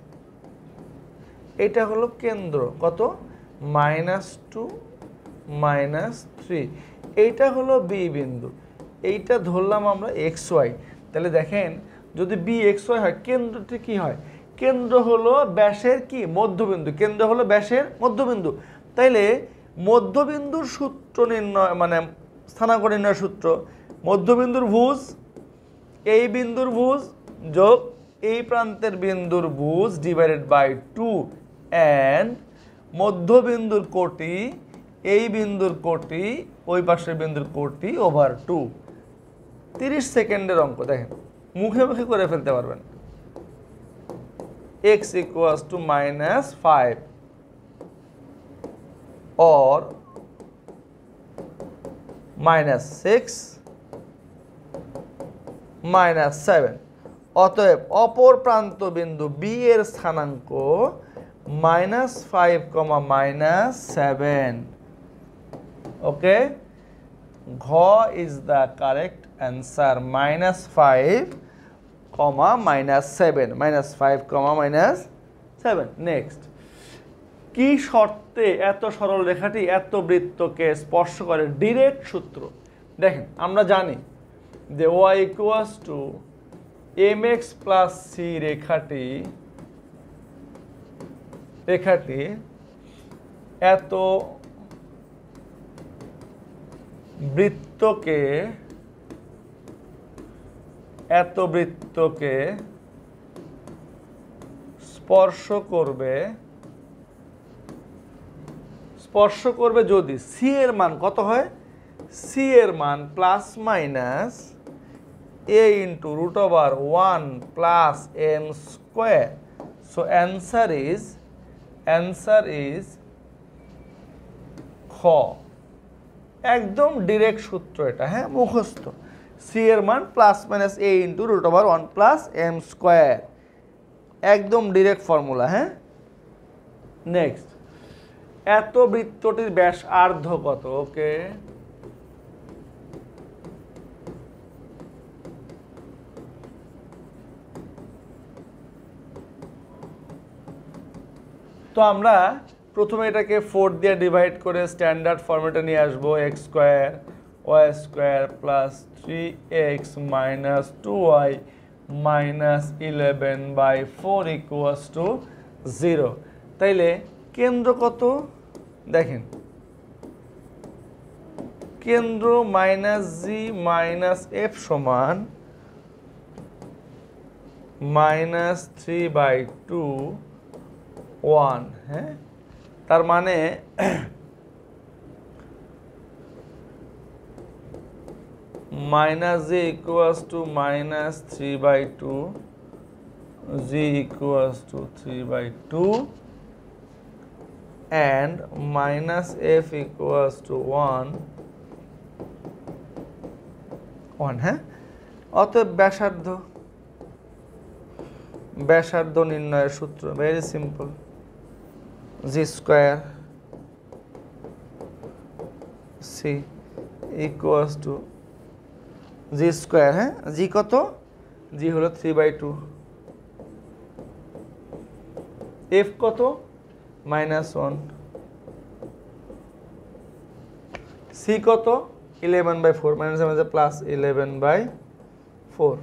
এটা হলো কেন্দ্র কত, -2 -3, এইটা হলো বি বিন্দু, এইটা ধরলাম আমরা xy। তাহলে দেখেন যদি bxy হয়, কেন্দ্রটি কি হয়, কেন্দ্র হলো ব্যাসের কি, মধ্যবিন্দু, কেন্দ্র হলো ব্যাসের মধ্যবিন্দু। তাইলে মধ্যবিন্দুর সূত্র নির্ণয়, মানে স্থানাঙ্ক নির্ণয়ের সূত্র, মধ্যবিন্দুর ভুজ, এই বিন্দুর ভুজ যোগ এই প্রান্তের বিন্দুর ভুজ /2 অ্যান্ড মধ্যবিন্দুর কোটি, এই বিন্দুর কোটি, ওই পাশের বিন্দুর কোটি /2। 30 সেকেন্ডের অঙ্ক, দেখেন মুখে মুখে করে ফেলতে পারবেন। x equals to -5 or -6 -7, অতএব অপর প্রান্ত বিন্দু B এর স্থানাঙ্ক -5, -7. ওকে, ঘ is the correct answer, -5, -7, -5, -7. Next, কি শর্তে এত সরল রেখাটি এত বৃত্তকে স্পর্শ করে? ডিরেক্ট সূত্র। দেখেন, আমরা জানি যে y equals two mx plus c রেখাটি এত বৃত্তকে স্পর্শ করবে যদি c এর মান কত হয়? c এর মান plus minus a into √1 plus m square. So answer is খ। একদম ডিরেক্ট সূত্র এটা, হ্যাঁ, মুখস্থ। c এর মান plus minus a into √1 plus m square, একদম ডিরেক্ট ফর্মুলা, হ্যাঁ। নেক্সট, এত বৃত্তটির ব্যাসার্ধ কত? ওকে, তো আমরা প্রথমে এটাকে 4 দিয়ে ডিভাইড করে স্ট্যান্ডার্ড ফর্মেটে নিয়ে আসবো। X square y square plus 3x minus 2y minus 11/4 equals to 0। তাইলে কেন্দ্র কত? দেখেন, কেন্দ্র -g - f সমান -3/2 1, হ্যাঁ, তার মানে -g equals to -3/2, g equals to 3/2 and -f equals to 1, হ্যাঁ। অতএব ব্যাসার্ধ নির্ণয়ের সূত্র very simple, g square c equals to g square, হ্যাঁ, জি কত? জি হলো 3/2, এফ কত? -1, সি কত? 11/4, minus plus 11/4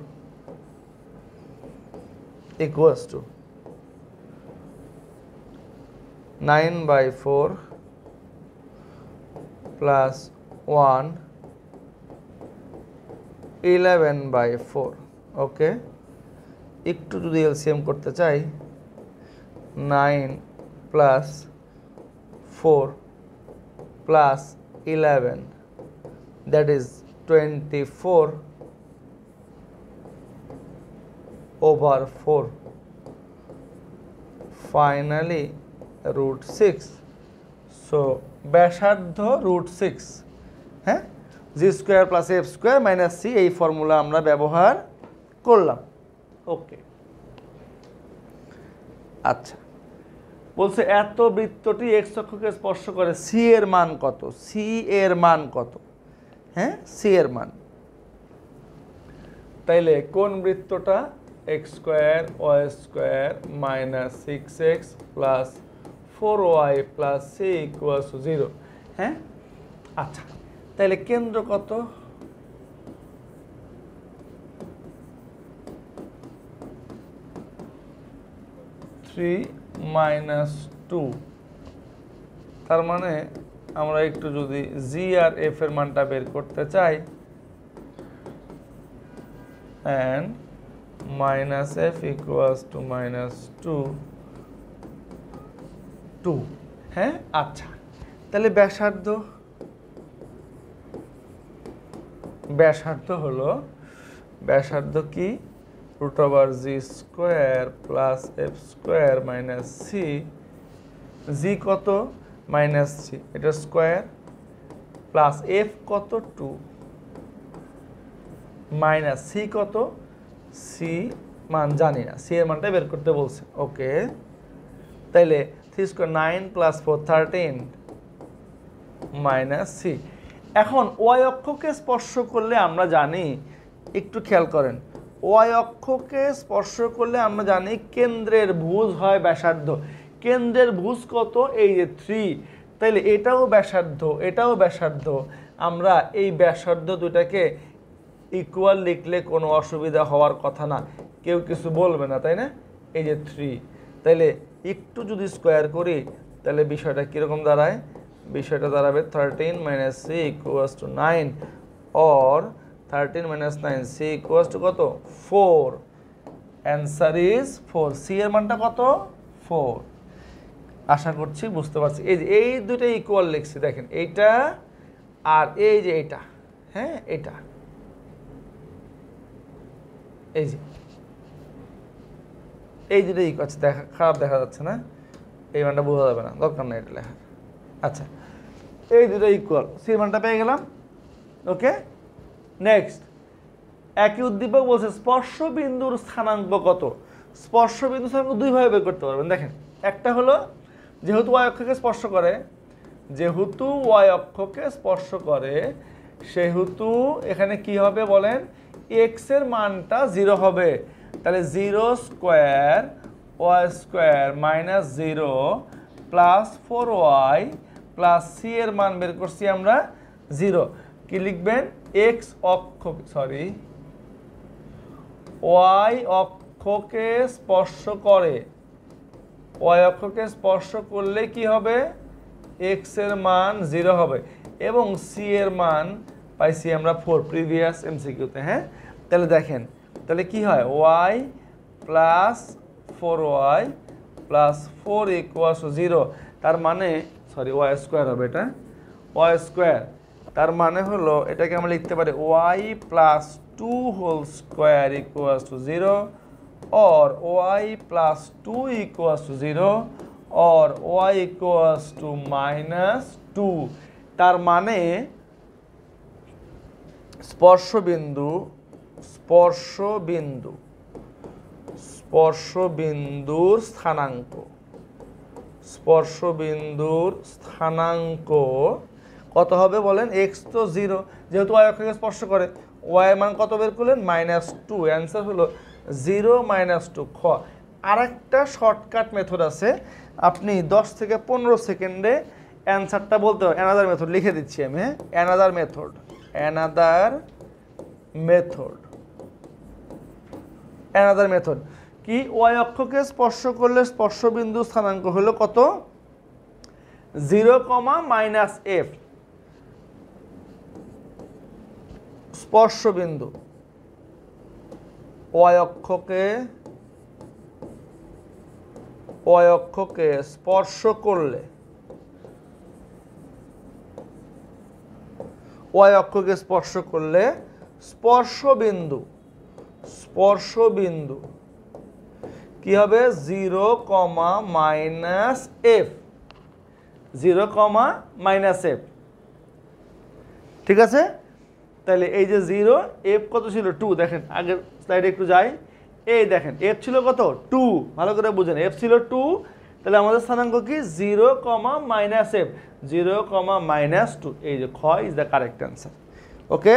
equals to 9/4 plus 1 11/4। Okay, একটু যদি এলসিএম করতে চাই, 9 প্লাস 4 প্লাস 11, that is 24/4, finally √6। সো ব্যাসার্ধ √6, হ্যাঁ, G square plus F square minus C, এই ফর্মুলা আমরা ব্যবহার করলাম। ওকে, আচ্ছা, বলছে এত বৃত্তটি এক্স অক্ষকে স্পর্শ করে, সি এর মান কত? সি এর মান কত? হ্যাঁ, সি এর মান। তাইলে কোন বৃত্তটা? X square y square minus 6x plus 4y plus C equals to 0, হ্যাঁ। আচ্ছা, তাইলে কেন্দ্র কত? -2, তার মানে আমরা একটু যদি জি আর এফ এর মানটা বের করতে চাই, and -f equals to -2, হ্যাঁ। আচ্ছা, তাহলে ব্যাসার্ধ হলো, ব্যাসার্ধ কি? √g² plus f² minus C, জি কত মাইনাস সি এটা স্কোয়ার প্লাস এফ কত 2 মাইনাস সি কত, সি মান জানি না, সি এর মানটা বের করতে বলছে। ওকে, তাইলে 3² 9 প্লাস 4 13 মাইনাস সি। এখন ওয়াই অক্ষকে স্পর্শ করলে আমরা জানি, একটু খেয়াল করেন, ওয়াই অক্ষকে স্পর্শ করলে আমরা জানি কেন্দ্রের ভুজ হয় ব্যাসার্ধ। কেন্দ্রের ভুজ কত, এই যে 3, তাইলে এটাও ব্যাসার্ধ এটাও ব্যাসার্ধ। আমরা এই ব্যাসার্ধ দুটাকে ইকুয়াল লিখলে কোনো অসুবিধা হওয়ার কথা না, কেউ কিছু বলবে না, তাই না? এই যে 3, তাইলে একটু যদি স্কোয়ার করি তাহলে বিষয়টা কীরকম দাঁড়ায়, বিষয়টা দাঁড়াবে 13 minus c equals to 9 or 13 minus 9 c equals to কত 4। Answer is 4। সি এর মানটা কত 4। আশা করছি বুঝতে পারছি। এই যে এই দুটো ইকুয়াল লিখছি, দেখেন এইটা আর এই যে এইটা, হ্যাঁ এটা, এই যে এই দুটো ইকুয়াল আছে, দেখা খারাপ দেখা যাচ্ছে না, এই মানটা বোঝা যাবে না, দরকার নেই এটা লেখা। আচ্ছা, এই দুটো ইকুয়াল, সি মানটা পেয়ে গেলাম। ওকে, নেক্সট একই উদ্দীপক বলছে স্পর্শ বিন্দুর স্থানাঙ্ক কত। স্পর্শ বিন্দু স্থানাঙ্ক দুইভাবে বের করতে পারবেন। দেখেন, একটা হলো যেহেতু ওয়াই অক্ষকে স্পর্শ করে, যেহেতু ওয়াই অক্ষকে স্পর্শ করে সেহেতু এখানে কি হবে বলেন, এক্স এর মানটা 0 হবে। তাহলে 0² y² minus 0 plus 4y plus C এর মান বের করছি আমরা 0। কি লিখবেন, এক্স অক্ষ সরি ওয়াই অক্ষকে স্পর্শ করে, ওয়াই অক্ষকে স্পর্শ করলে কি হবে, এক্স এর মান 0 হবে এবং সি এর মান পাইছি আমরা 4 প্রিভিয়াস এমসিকিউতে। হ্যাঁ, তাহলে দেখেন, তাহলে কি হয়, Y plus 4y plus 4 equals 0, তার মানে সরি y² হবে এটা, y², তার মানে হলো এটাকে আমরা লিখতে পারি y plus 2 whole square equals to 0 or y plus 2 equals to 0 or y equals to minus 2। তার মানে স্পর্শবিন্দুর স্থানাঙ্ক কত হবে বলেন, এক্স তো 0, যেহেতু y অক্ষকে স্পর্শ করে, y এর মান কত বের করলেন, -2। অ্যান্সার হলো 0 - 2 খ। আরেকটা শর্টকাট মেথড আছে, আপনি 10 থেকে 15 সেকেন্ডে অ্যান্সারটা বলতে হবে। অ্যানাদার মেথড লিখে দিচ্ছি আমি, হ্যাঁ, অ্যানাদার মেথড কি, ওয়াই অক্ষকে স্পর্শ করলে স্পর্শবিন্দু স্থানাঙ্ক হলো কত, 0, -f। স্পর্শবিন্দু ওয়াই অক্ষকে স্পর্শ করলে, ওয়াই অক্ষকে স্পর্শ করলে স্পর্শবিন্দু কি হবে, 0, -f, 0, -f। ঠিক আছে, তাহলে এই যে 0, f কত ছিল 2, দেখেন আগের স্লাইডে একটু যাই, এই দেখেন f ছিল কত 2, ভালো করে বুঝেন, f ছিল 2, তাহলে আমাদের স্থানাঙ্ক কি 0, -f, 0, -2। এই যে খ is the correct answer. Okay,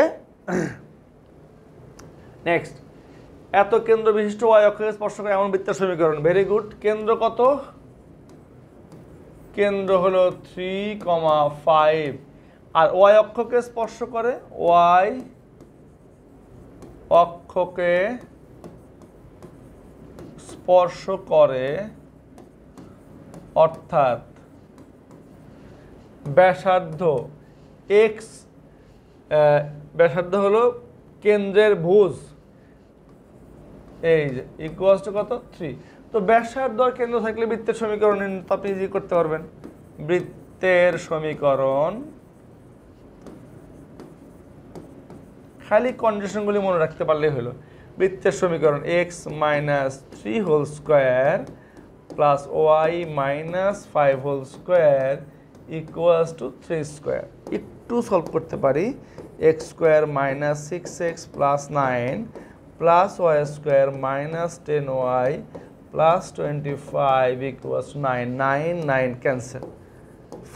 next, এত কেন্দ্র বিশিষ্ট ওয়াই অক্ষকে স্পর্শ করে এমন বৃত্তের সমীকরণ। Very good. কেন্দ্র কত, কেন্দ্র হলো 3, 5 আর ওয়াই অক্ষকে স্পর্শ করে, ওয়াই অক্ষকে স্পর্শ করে অর্থাৎ ব্যাসার্ধ এক্স, ব্যাসার্ধ হলো কেন্দ্রের ভুজ, এই যে ইকুয়ালস টু কত 3। তো ব্যাসার্ধ আর কেন্দ্র থাকলে বৃত্তের সমীকরণ আপনি ইজি করতে পারবেন। বৃত্তের সমীকরণ, খালি কন্ডিশনগুলি মনে রাখতে পারলেই হলো। বৃত্তের সমীকরণ x minus 3 whole square plus y minus 5 whole square equals to 3 square. একটু সলভ করতে পারি। X square minus 6x plus 9 plus y square minus 10y plus 25 equals to 9. 9, 9 cancel.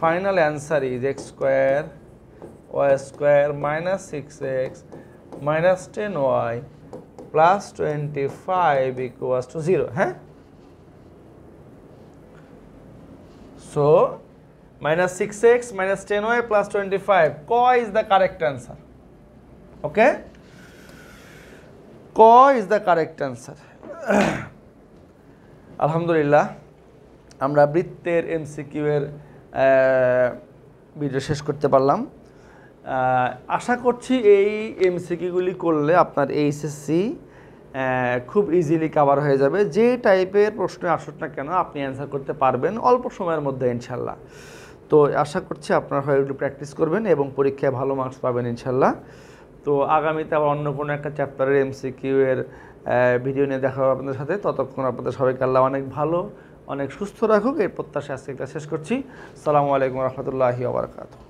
Final answer is x square y square minus 6x minus 10y plus 25 equals to 0. Huh? So minus 6x minus 10y plus 25. Co is the correct answer. Okay? Co is the correct answer. আলহামদুলিল্লাহ আমরা বৃত্তের MCQ এর video শেষ করতে পারলাম। আশা করছি এই এমসিকিউগুলি করলে আপনার এইচএসসি খুব ইজিলি কভার হয়ে যাবে। যে টাইপের প্রশ্ন আসুক না কেন আপনি অ্যান্সার করতে পারবেন অল্প সময়ের মধ্যে ইনশাল্লাহ। তো আশা করছি আপনারা হয়তো প্র্যাকটিস করবেন এবং পরীক্ষায় ভালো মার্কস পাবেন ইনশাল্লাহ। তো আগামীতে আবার অন্য কোনো একটা চ্যাপ্টারের এমসিকিউ এর ভিডিও নিয়ে দেখা হবে আপনাদের সাথে। ততক্ষণ আপনাদের সবাইকে আল্লাহ অনেক ভালো অনেক সুস্থ রাখুক এই প্রত্যাশা আজকে ক্লাস শেষ করছি। আসসালামু আলাইকুম রহমতুল্লাহি ওয়া বারাকাতুহু।